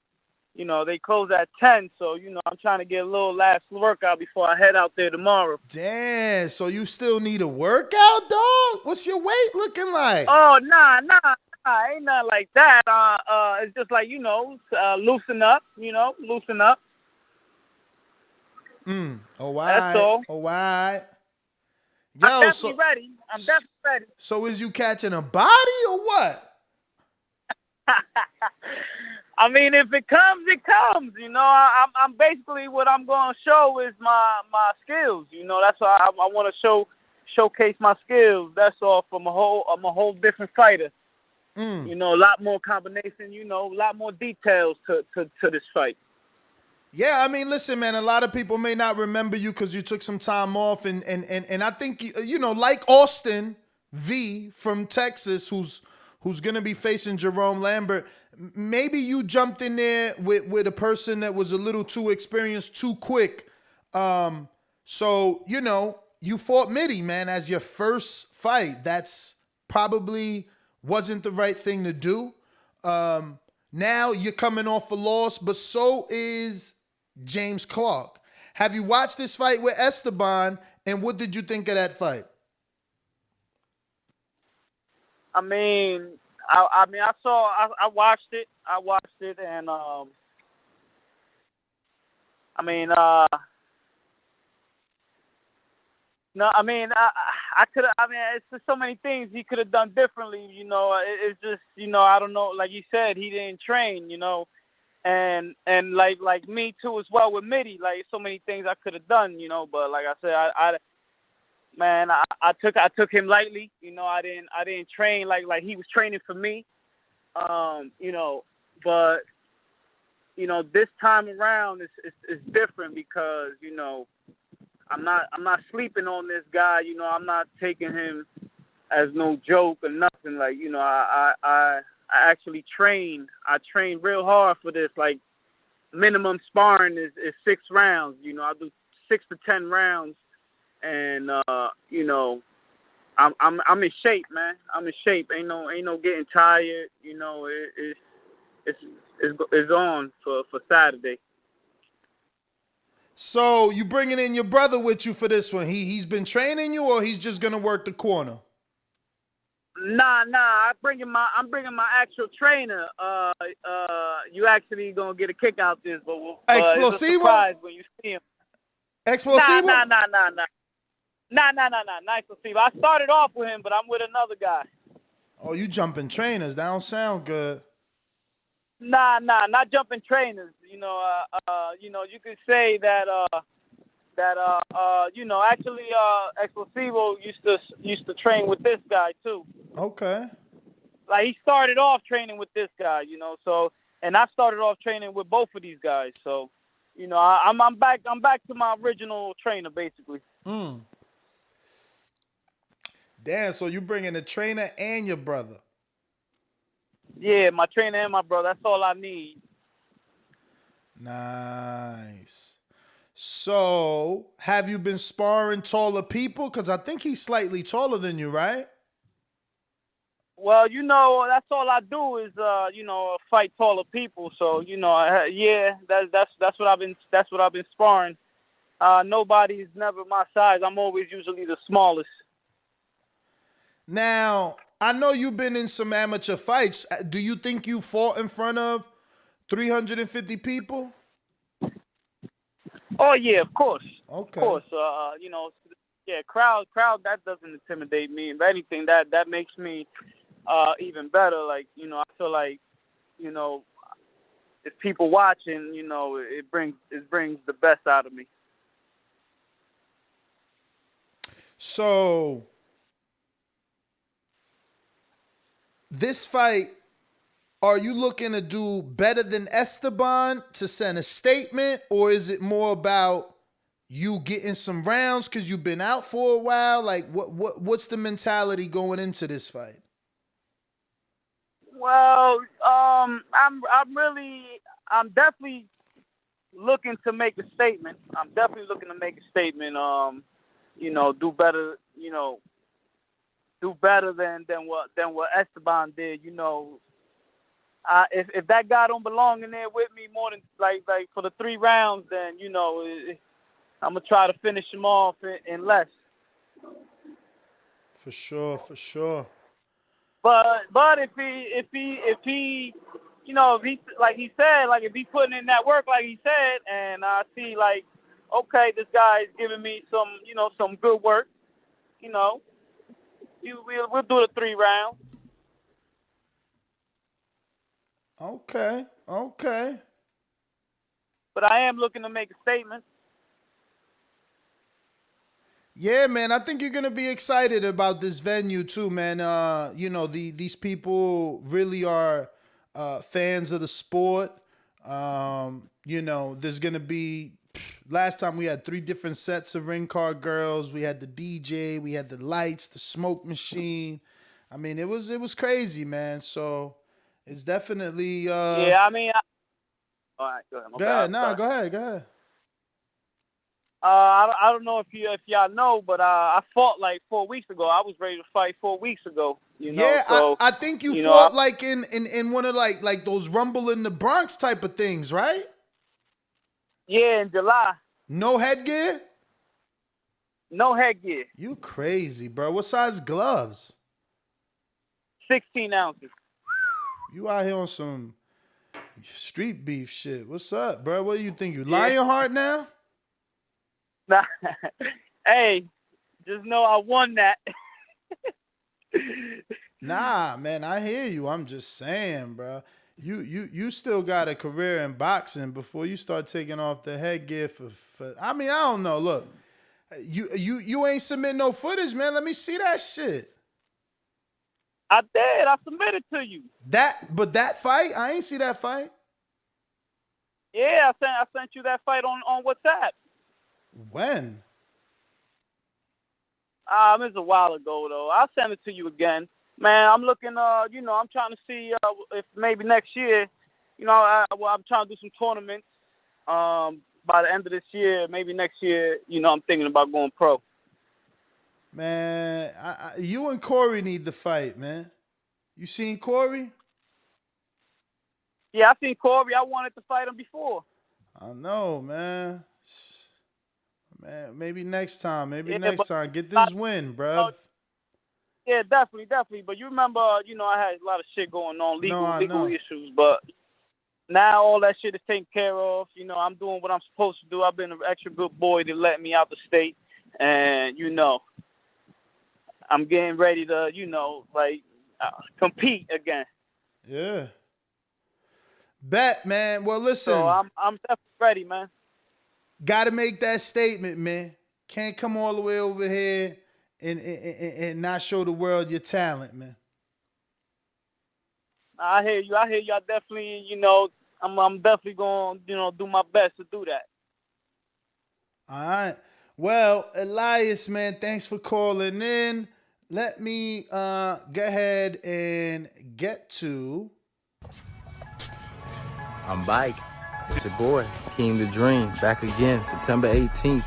you know they close at 10, so you know I'm trying to get a little last workout before I head out there tomorrow. Damn. So you still need a workout, dog? What's your weight looking like? Oh, nah, ain't nothing like that. It's just like loosen up, loosen up. Oh, why? That's all. Oh, why? I'm definitely ready. I'm definitely ready. So is you catching a body or what? I mean, if it comes, it comes. You know, I'm basically what I'm going to show is my skills. You know, that's why I want to showcase my skills. That's all. I'm a whole different fighter. You know, a lot more combination. You know, a lot more details to this fight. Yeah, I mean, listen, man, a lot of people may not remember you because you took some time off. And I think, like Austin V from Texas, who's going to be facing Jerome Lambert, maybe you jumped in there with a person that was a little too experienced, too quick. So, you fought Mitty, man, as your first fight. That's probably wasn't the right thing to do. Now you're coming off a loss, but so is James Clark. Have you watched this fight with Esteban, and what did you think of that fight? I mean, I watched it, and I could have. I mean, it's just so many things he could have done differently. You know, it's just I don't know. Like you said, he didn't train. You know. And like me too as well with Mitty, like so many things I could have done, but like I said, I took him lightly, I didn't train like he was training for me, but this time around it's different because I'm not sleeping on this guy, I'm not taking him as no joke or nothing, like I actually trained. I trained real hard for this. Like minimum sparring is 6 rounds. I do 6 to 10 rounds, and I'm in shape, man. I'm in shape. Ain't no getting tired. It's on for Saturday. So you bringing in your brother with you for this one? He's been training you, or he's just gonna work the corner? Nah. I'm bringing my actual trainer. You actually gonna get a kick out this, but it's a surprise when you see him. Explosivo? Nah. Not Explosivo. I started off with him, but I'm with another guy. Oh, you jumping trainers? That don't sound good. Nah, not jumping trainers. You could say that. Actually, Explosivo used to train with this guy too. Okay. Like he started off training with this guy, so and I started off training with both of these guys. So, I'm back to my original trainer basically. Damn, so you bringing a trainer and your brother? Yeah, my trainer and my brother. That's all I need. Nice. So, have you been sparring taller people? Because I think he's slightly taller than you, right? Well, that's all I do is, fight taller people. So, yeah, that's what I've been sparring. Nobody's never my size. I'm always usually the smallest. Now, I know you've been in some amateur fights. Do you think you fought in front of 350 people? Oh yeah, of course. Okay. Of course. Crowd. That doesn't intimidate me. If anything, that makes me even better. Like, I feel like, if people watching, it brings the best out of me. So this fight, are you looking to do better than Esteban to send a statement, or is it more about you getting some rounds because you've been out for a while? Like, what's the mentality going into this fight? Well, I'm definitely looking to make a statement. Do better. Do better than what Esteban did. If that guy don't belong in there with me more than like for the 3 rounds, then I'm gonna try to finish him off in less. For sure. But if he like he said, like if he's putting in that work like he said, and I see like, okay, this guy is giving me some good work, we'll do the 3 rounds. Okay. But I am looking to make a statement. Yeah, man, I think you're going to be excited about this venue too, man. These people really are fans of the sport. There's going to be, last time we had 3 different sets of ring card girls. We had the DJ, we had the lights, the smoke machine. I mean, it was crazy, man. So it's definitely... Yeah, I mean... all right, go ahead. Go ahead. I don't know if y'all know, but I fought like 4 weeks ago. I was ready to fight 4 weeks ago. I think you fought like in one of like those Rumble in the Bronx type of things, right? Yeah, in July. No headgear? No headgear. You crazy, bro. What size gloves? 16 ounces. You out here on some street beef shit. What's up, bro? What do you think? You Lionheart now? Nah. Hey, just know I won that. Nah, man, I hear you. I'm just saying, bro. You still got a career in boxing before you start taking off the headgear for I mean, I don't know. Look, you ain't submit no footage, man. Let me see that shit. I did. I submitted to you. But that fight, I ain't see that fight. Yeah, I sent you that fight on WhatsApp. When? It was a while ago though. I'll send it to you again. Man, I'm looking, I'm trying to see if maybe next year, I'm trying to do some tournaments by the end of this year. Maybe next year, I'm thinking about going pro. Man, you and Corey need to fight, man. You seen Corey? Yeah, I seen Corey. I wanted to fight him before. I know, man. Man, maybe next time. Next time. Get this win, bruv. Yeah, definitely. But you remember, I had a lot of shit going on, legal issues. But now all that shit is taken care of. I'm doing what I'm supposed to do. I've been an extra good boy to let me out the state. And, I'm getting ready to, compete again. Yeah. Bet, man. Well, listen. So I'm definitely ready, man. Got to make that statement, man. Can't come all the way over here and not show the world your talent, man. I hear you. I definitely, I'm definitely going to, do my best to do that. All right. Well, Elias, man, thanks for calling in. Let me go ahead and get to... I'm Bike. It's your boy, Keem the Dream, back again, September 18th,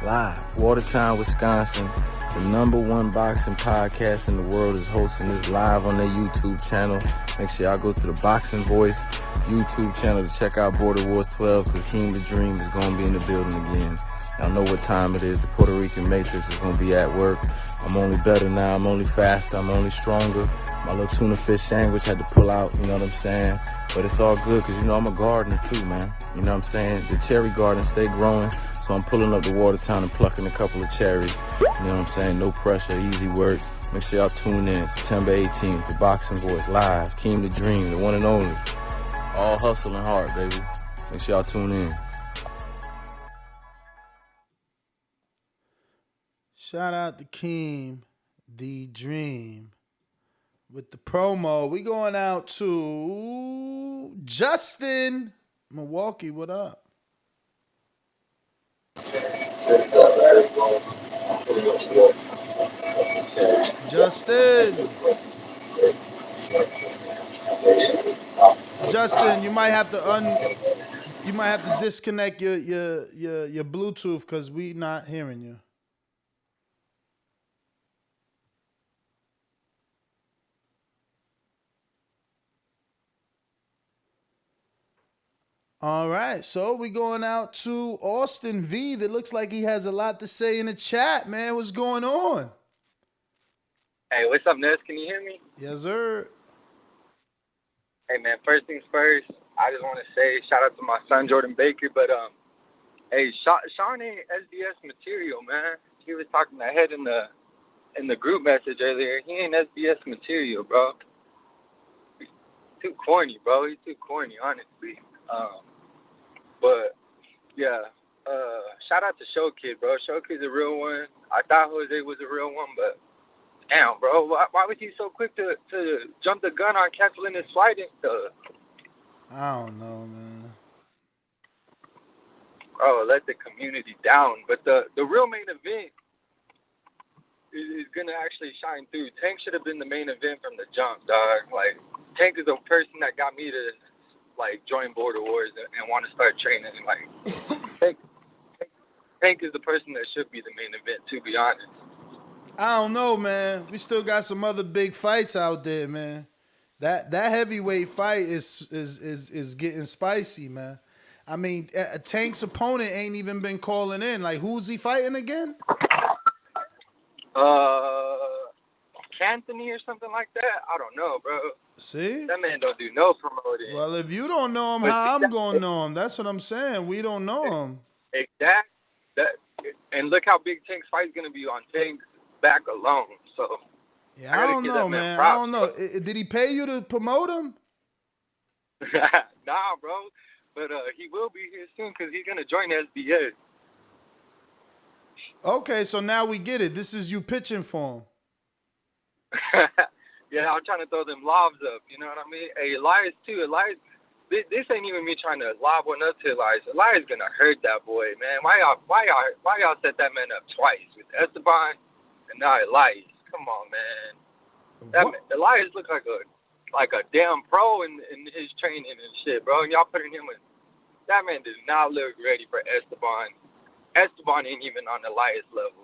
live, Watertown, Wisconsin. The #1 boxing podcast in the world is hosting this live on their YouTube channel. Make sure y'all go to the Boxing Voice YouTube channel to check out Border Wars 12, because Keem the Dream is going to be in the building again. Y'all know what time it is. The Puerto Rican Matrix is gonna be at work. I'm only better now. I'm only faster. I'm only stronger. My little tuna fish sandwich had to pull out, you know what I'm saying? But it's all good because, you know, I'm a gardener too, man. You know what I'm saying? The cherry garden stay growing. So I'm pulling up to Watertown and plucking a couple of cherries. You know what I'm saying? No pressure, easy work. Make sure y'all tune in. September 18th, the Boxing Voice live. Keem the Dream, the one and only. All hustle and heart, baby. Make sure y'all tune in. Shout out to Keem, the Dream. With the promo, we going out to Justin, Milwaukee. What up? Justin, you might have to disconnect your Bluetooth because we not hearing you. All right, so we going out to Austin V. That looks like he has a lot to say in the chat, man. What's going on? Hey, what's up, Ness? Can you hear me? Yes, sir. Hey, man, first things first, I just want to say shout out to my son, Jordan Baker. But, hey, Sean ain't SDS material, man. He was talking ahead in the group message earlier. He ain't SDS material, bro. He's too corny, bro. He's too corny, honestly. But, yeah, shout out to Show Kid, bro. Show Kid's a real one. I thought Jose was a real one, but damn, bro. Why was he so quick to jump the gun on canceling his flight and stuff? I don't know, man. Bro, let the community down. But the real main event is going to actually shine through. Tank should have been the main event from the jump, dog. Like, Tank is the person that got me to, like, join Border Wars and want to start training. Like, Tank is the person that should be the main event, to be honest. I don't know, man. We still got some other big fights out there, man. That heavyweight fight is getting spicy, man. I mean, Tank's opponent ain't even been calling in. Like, who's he fighting again? Anthony or something like that? I don't know, bro. See? That man don't do no promoting. Well, if you don't know him, how I'm going to know him? That's what I'm saying. We don't know him. Exactly. And look how big Tank's fight's going to be on Tank's back alone. So, yeah, I don't know, man. I don't know. Did he pay you to promote him? Nah, bro. But he will be here soon because he's going to join SBS. Okay, so now we get it. This is you pitching for him. Yeah, I'm trying to throw them lobs up. You know what I mean? Hey, Elias, too. Elias, this ain't even me trying to lob one up to Elias. Elias going to hurt that boy, man. Why y'all set that man up twice with Esteban and now Elias? Come on, man. Elias looked like a damn pro in his training and shit, bro. And y'all putting him in. That man did not look ready for Esteban. Esteban ain't even on Elias level.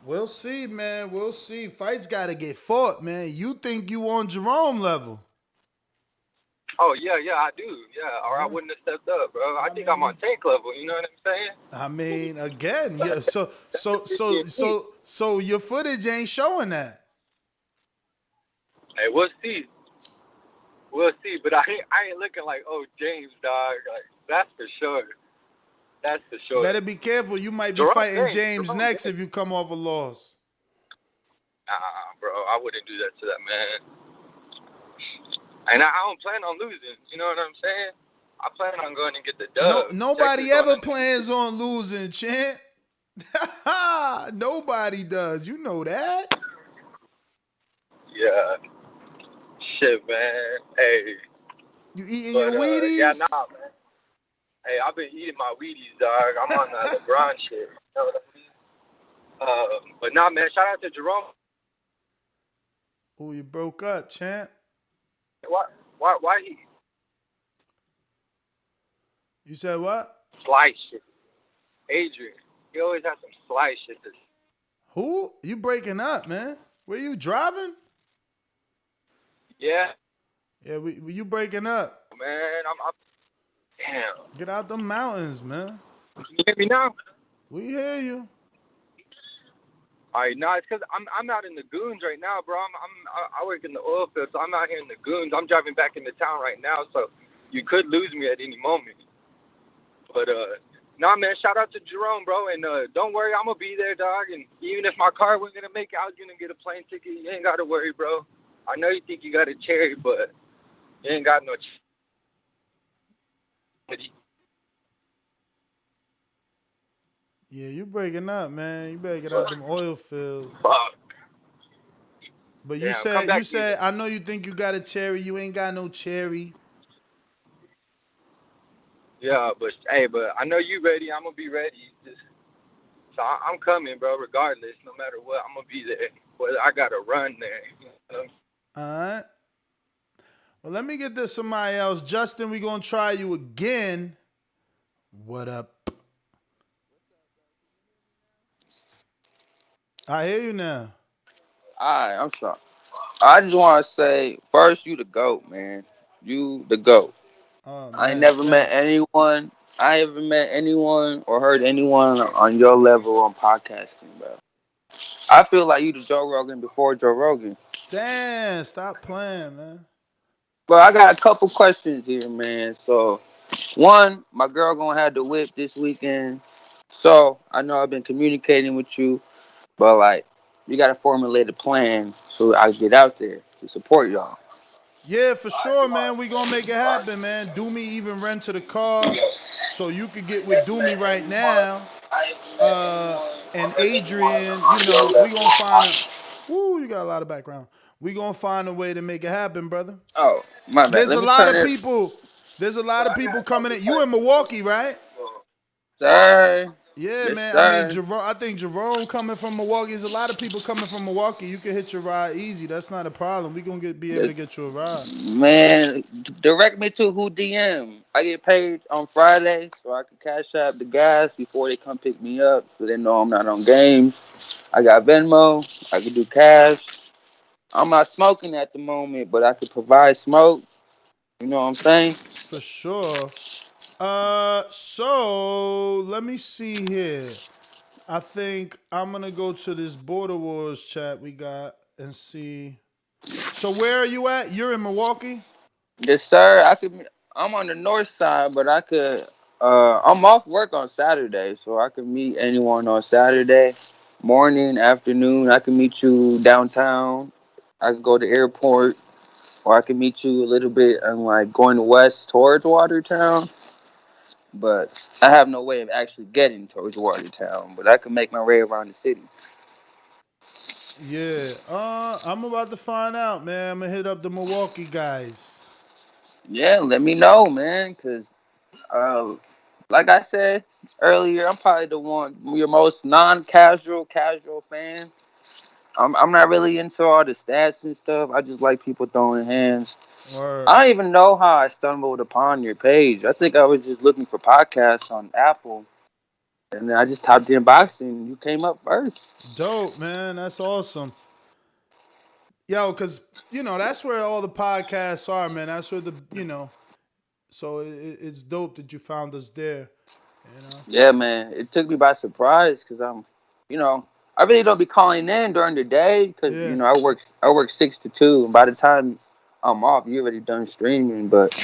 We'll see, man. We'll see. Fights got to get fought, man. You think you on Jerome level? Oh, yeah, I do. Yeah, or I wouldn't have stepped up, bro. I think I'm on Tank level, you know what I'm saying? I mean, again, yeah. So your footage ain't showing that. Hey, we'll see. We'll see, but I ain't looking like, oh, James, dog. Like, that's for sure. That's for sure. Better be careful. You might be fighting James next if you come off a loss. Nah, bro. I wouldn't do that to that man. And I don't plan on losing. You know what I'm saying? I plan on going and get the dub. Nobody ever plans on losing, champ. Nobody does. You know that. Yeah. Shit, man. Hey. You eating your Wheaties? Yeah, nah, man. Hey, I've been eating my Wheaties, dog. I'm on the LeBron shit. You know what I mean? But nah, man. Shout out to Jerome. Oh, you broke up, champ. Why he? You said what? Sly shit. Adrian. He always has some sly shit. Who? You breaking up, man? Were you driving? Yeah. Yeah, you breaking up. Man, I'm damn. Get out the mountains, man. Can you hear me now? We hear you. All right, no, it's because I'm out in the goons right now, bro. I work in the oil field, so I'm out here in the goons. I'm driving back into town right now, so you could lose me at any moment. But nah, man, shout out to Jerome, bro, and don't worry, I'm gonna be there, dog. And even if my car wasn't gonna make it, I was gonna get a plane ticket. You ain't gotta worry, bro. I know you think you got a cherry, but you ain't got no cherry. Yeah, you breaking up, man. You better get out them oil fields. Fuck. But Damn, come said, back, I know you think you got a cherry. You ain't got no cherry. Yeah, but I know you ready. I'm gonna be ready. So I'm coming, bro. Regardless, no matter what, I'm gonna be there. But I gotta run there. You know? All right. Well, let me get this somebody else. Justin, we gonna try you again. What up? I hear you now. Alright, I'm sorry. I just want to say, first, you the GOAT, man. You the GOAT. Oh, I ain't man, never met thanks. anyone. I haven't met anyone or heard anyone on your level on podcasting, bro. I feel like you the Joe Rogan before Joe Rogan. Damn, stop playing, man. But I got a couple questions here, man. So, one, my girl gonna have the whip this weekend. So, I know I've been communicating with you, but like, you gotta formulate a plan so I get out there to support y'all. Yeah, for sure, man. We gonna make it happen, man. Doomy even rented a car, so you could get with Doomy right now. And Adrian, we gonna find a. Woo, you got a lot of background. We gonna find a way to make it happen, brother. Oh, my bad. There's Let a me lot turn of it. people. There's a lot of people coming in. You in Milwaukee, right? Sir. Yeah, Yes, man. I mean, sir. I think Jerome coming from Milwaukee. There's a lot of people coming from Milwaukee. You can hit your ride easy. That's not a problem. We gonna be able to get you a ride. Man, direct me to who DM. I get paid on Friday, so I can cash out the guys before they come pick me up, so they know I'm not on games. I got Venmo. I can do cash. I'm not smoking at the moment, but I can provide smoke. You know what I'm saying? For sure. So let me see here. I think I'm gonna go to this Border Wars chat we got and see. So where are you at? You're in Milwaukee? Yes, sir. I'm on the north side, but I could. I'm off work on Saturday, so I can meet anyone on Saturday morning, afternoon. I can meet you downtown. I can go to the airport, or I can meet you a little bit and like going west towards Watertown. But I have no way of actually getting towards Watertown. But I can make my way around the city. Yeah. I'm about to find out, man. I'm gonna hit up the Milwaukee guys. Yeah, let me know, man, because like I said earlier, I'm probably your most casual fan. I'm not really into all the stats and stuff. I just like people throwing hands. Word. I don't even know how I stumbled upon your page. I think I was just looking for podcasts on Apple, and then I just typed in boxing, and you came up first. Dope, man. That's awesome. Yo, cause that's where all the podcasts are, man. That's where so it's dope that you found us there. Yeah, man. It took me by surprise because I really don't be calling in during the day because I work 6 to 2, and by the time I'm off, you already done streaming. But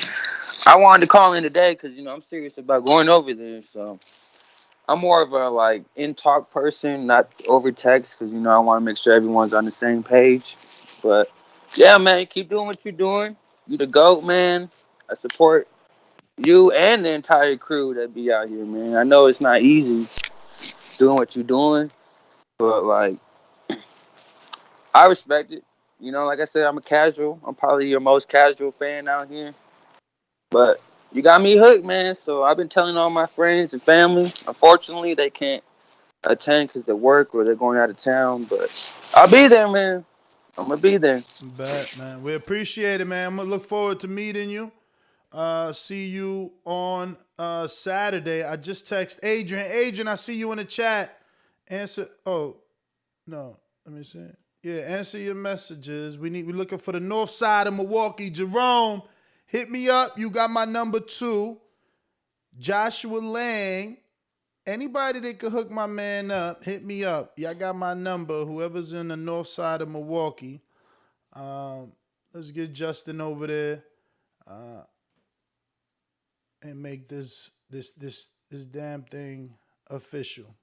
I wanted to call in today because I'm serious about going over there. So I'm more of a like in talk person, not over text because I want to make sure everyone's on the same page. But yeah, man, keep doing what you're doing. You the GOAT, man. I support you and the entire crew that be out here, man. I know it's not easy doing what you're doing, but like I respect it. Like I said, I'm a casual. I'm probably your most casual fan out here. But you got me hooked, man. So I've been telling all my friends and family. Unfortunately, they can't attend because they work or they're going out of town. But I'll be there, man. I'm gonna be there. Bet, man. We appreciate it, man. I'm gonna look forward to meeting you. See you on Saturday. I just text Adrian. Adrian, I see you in the chat. Answer. Oh, no. Let me see. Yeah, answer your messages. We're looking for the north side of Milwaukee. Jerome, hit me up. You got my number 2. Joshua Lang Anybody that could hook my man up, hit me up. Y'all got my number. Whoever's in the north side of Milwaukee, let's get Justin over there and make this damn thing official.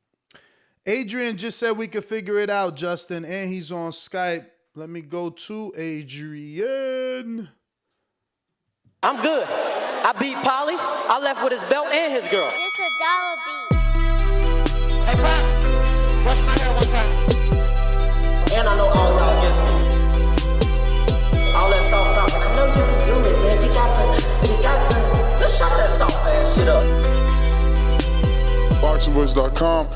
Adrian just said we could figure it out, Justin, and he's on Skype. Let me go to Adrian. I'm good. I beat Polly. I left with his belt and his girl. This a dollar beat. Hey, Pops, brush my hair one time. And I know all y'all against me. All that soft talking. I know you can do it, man. You got the. Let's shut that soft ass shit up. Boxingvoice.com.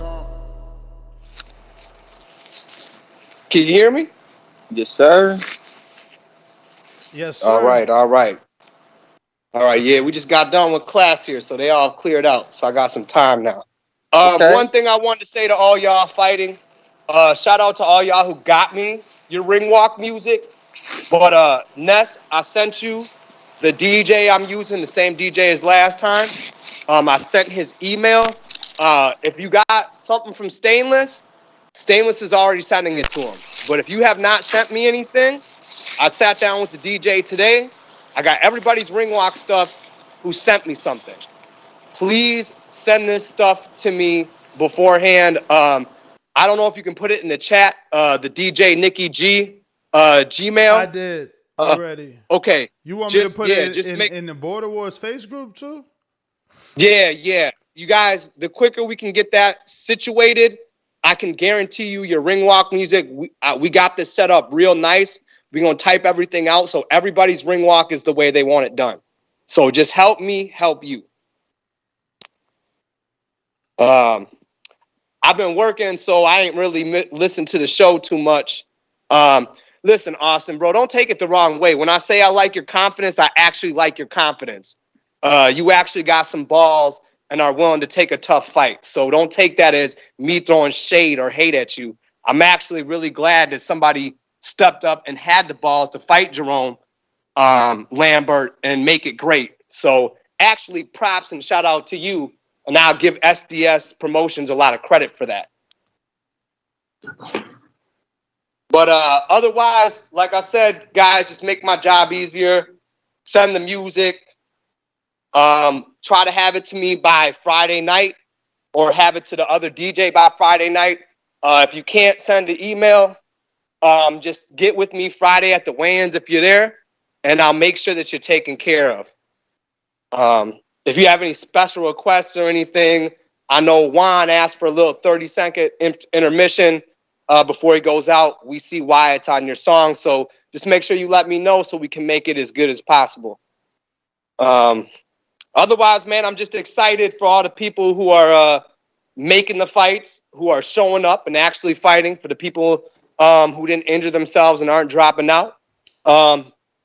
Can you hear me? Yes, sir. Yes, sir. All right. Yeah, we just got done with class here, so they all cleared out. So I got some time now. Okay. One thing I wanted to say to all y'all fighting, shout out to all y'all who got me your ring walk music. But Ness, I sent you the DJ I'm using, the same DJ as last time. I sent his email. If you got something from Stainless is already sending it to him. But if you have not sent me anything, I sat down with the DJ today. I got everybody's ring walk stuff who sent me something. Please send this stuff to me beforehand. I don't know if you can put it in the chat, the DJ Nikki G Gmail. I did already. Okay. You want me to put it in the Border Wars face group too? Yeah. You guys, the quicker we can get that situated, I can guarantee you your ring walk music. We got this set up real nice. We're going to type everything out so everybody's ring walk is the way they want it done. So just help me help you. I've been working, so I ain't really listened to the show too much. Listen, Austin, bro, don't take it the wrong way. When I say I like your confidence, I actually like your confidence. You actually got some balls and are willing to take a tough fight. So don't take that as me throwing shade or hate at you. I'm actually really glad that somebody stepped up and had the balls to fight Jerome Lambert and make it great. So actually props and shout out to you. And I'll give SDS Promotions a lot of credit for that. But otherwise, like I said, guys, just make my job easier. Send the music. Try to have it to me by Friday night or have it to the other DJ by Friday night. If you can't send the email, just get with me Friday at the weigh-ins if you're there, and I'll make sure that you're taken care of. If you have any special requests or anything, I know Juan asked for a little 30-second intermission before he goes out. We see why it's on your song, so just make sure you let me know so we can make it as good as possible. Otherwise, man, I'm just excited for all the people who are making the fights, who are showing up and actually fighting, for the people who didn't injure themselves and aren't dropping out.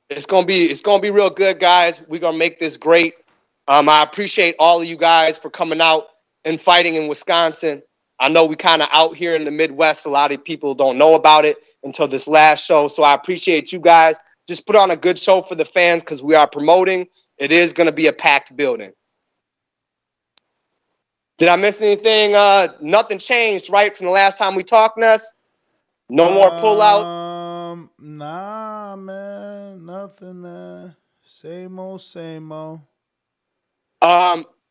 It's gonna be real good, guys. We're gonna make this great. I appreciate all of you guys for coming out and fighting in Wisconsin. I know we kind of out here in the Midwest. A lot of people don't know about it until this last show. So I appreciate you guys. Just put on a good show for the fans because we are promoting. It is going to be a packed building. Did I miss anything? Nothing changed, right, from the last time we talked, Ness? No more pullout? Nah, man. Nothing, man. Same old.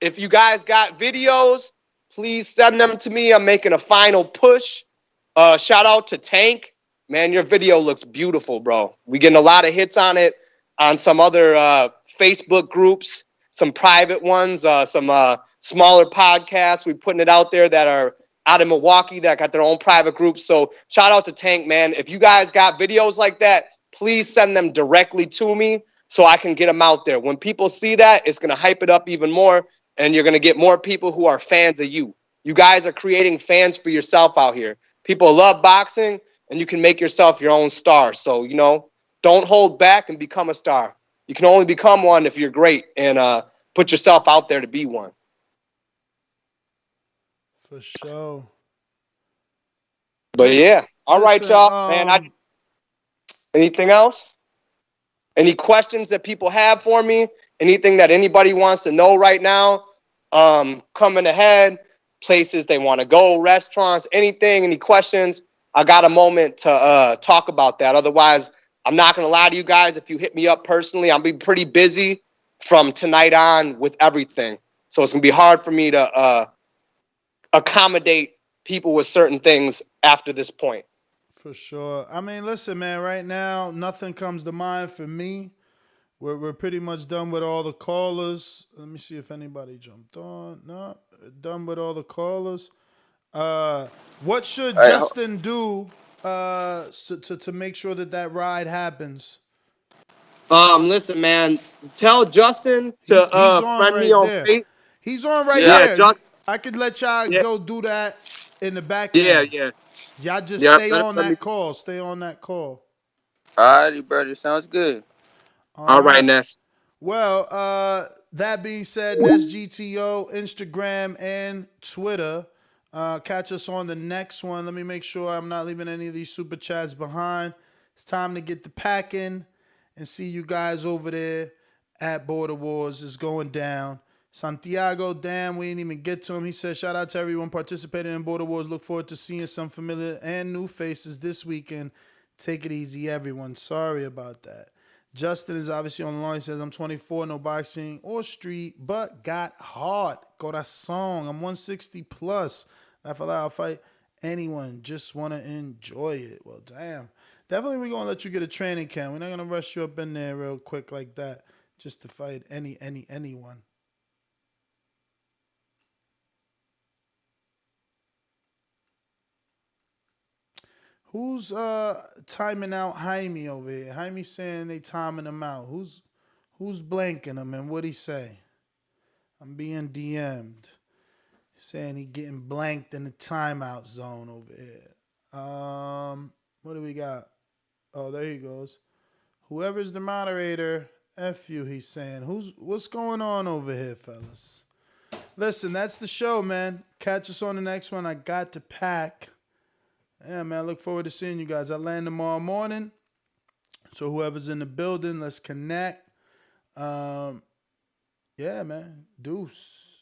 If you guys got videos, please send them to me. I'm making a final push. Shout out to Tank. Man, your video looks beautiful, bro. We getting a lot of hits on it on some other Facebook groups, some private ones, some smaller podcasts. We're putting it out there that are out in Milwaukee that got their own private groups. So shout out to Tank, man. If you guys got videos like that, please send them directly to me so I can get them out there. When people see that, it's going to hype it up even more, and you're going to get more people who are fans of you. You guys are creating fans for yourself out here. People love boxing, and you can make yourself your own star. So, don't hold back and become a star. You can only become one if you're great and put yourself out there to be one. For sure. But yeah. All right, y'all. Man, anything else? Any questions that people have for me? Anything that anybody wants to know right now? Coming ahead. places they want to go, restaurants, anything, any questions, I got a moment to talk about that. Otherwise, I'm not going to lie to you guys. If you hit me up personally, I'll be pretty busy from tonight on with everything. So it's going to be hard for me to accommodate people with certain things after this point. For sure. I mean, listen, man, right now, nothing comes to mind for me. We're pretty much done with all the callers. Let me see if anybody jumped on. No, done with all the callers. What should Justin do to make sure that ride happens? Listen, man, tell Justin to friend me on Facebook. He's on right there. I could let y'all go do that in the back end. Yeah. Y'all just stay on that call. Stay on that call. All righty, brother. Sounds good. All right, Ness. Well, that being said, Ness GTO, Instagram, and Twitter. Catch us on the next one. Let me make sure I'm not leaving any of these super chats behind. It's time to get the pack in and see you guys over there at Border Wars. It's going down. Santiago, damn, we didn't even get to him. He said, shout out to everyone participating in Border Wars. Look forward to seeing some familiar and new faces this weekend. Take it easy, everyone. Sorry about that. Justin is obviously on the line. He says, I'm 24, no boxing or street, but got heart. Corazon. I'm 160 plus. Laugh aloud, I'll fight anyone. Just want to enjoy it. Well, damn. Definitely we're going to let you get a training camp. We're not going to rush you up in there real quick like that just to fight anyone. Who's timing out Jaime over here? Jaime saying they timing him out. Who's blanking him and what'd he say? I'm being DM'd. Saying he getting blanked in the timeout zone over here. What do we got? Oh, there he goes. Whoever's the moderator, F you, he's saying. What's going on over here, fellas? Listen, that's the show, man. Catch us on the next one. I got to pack. Yeah, man, I look forward to seeing you guys. I land tomorrow morning. So whoever's in the building, let's connect. Yeah, man. Deuce.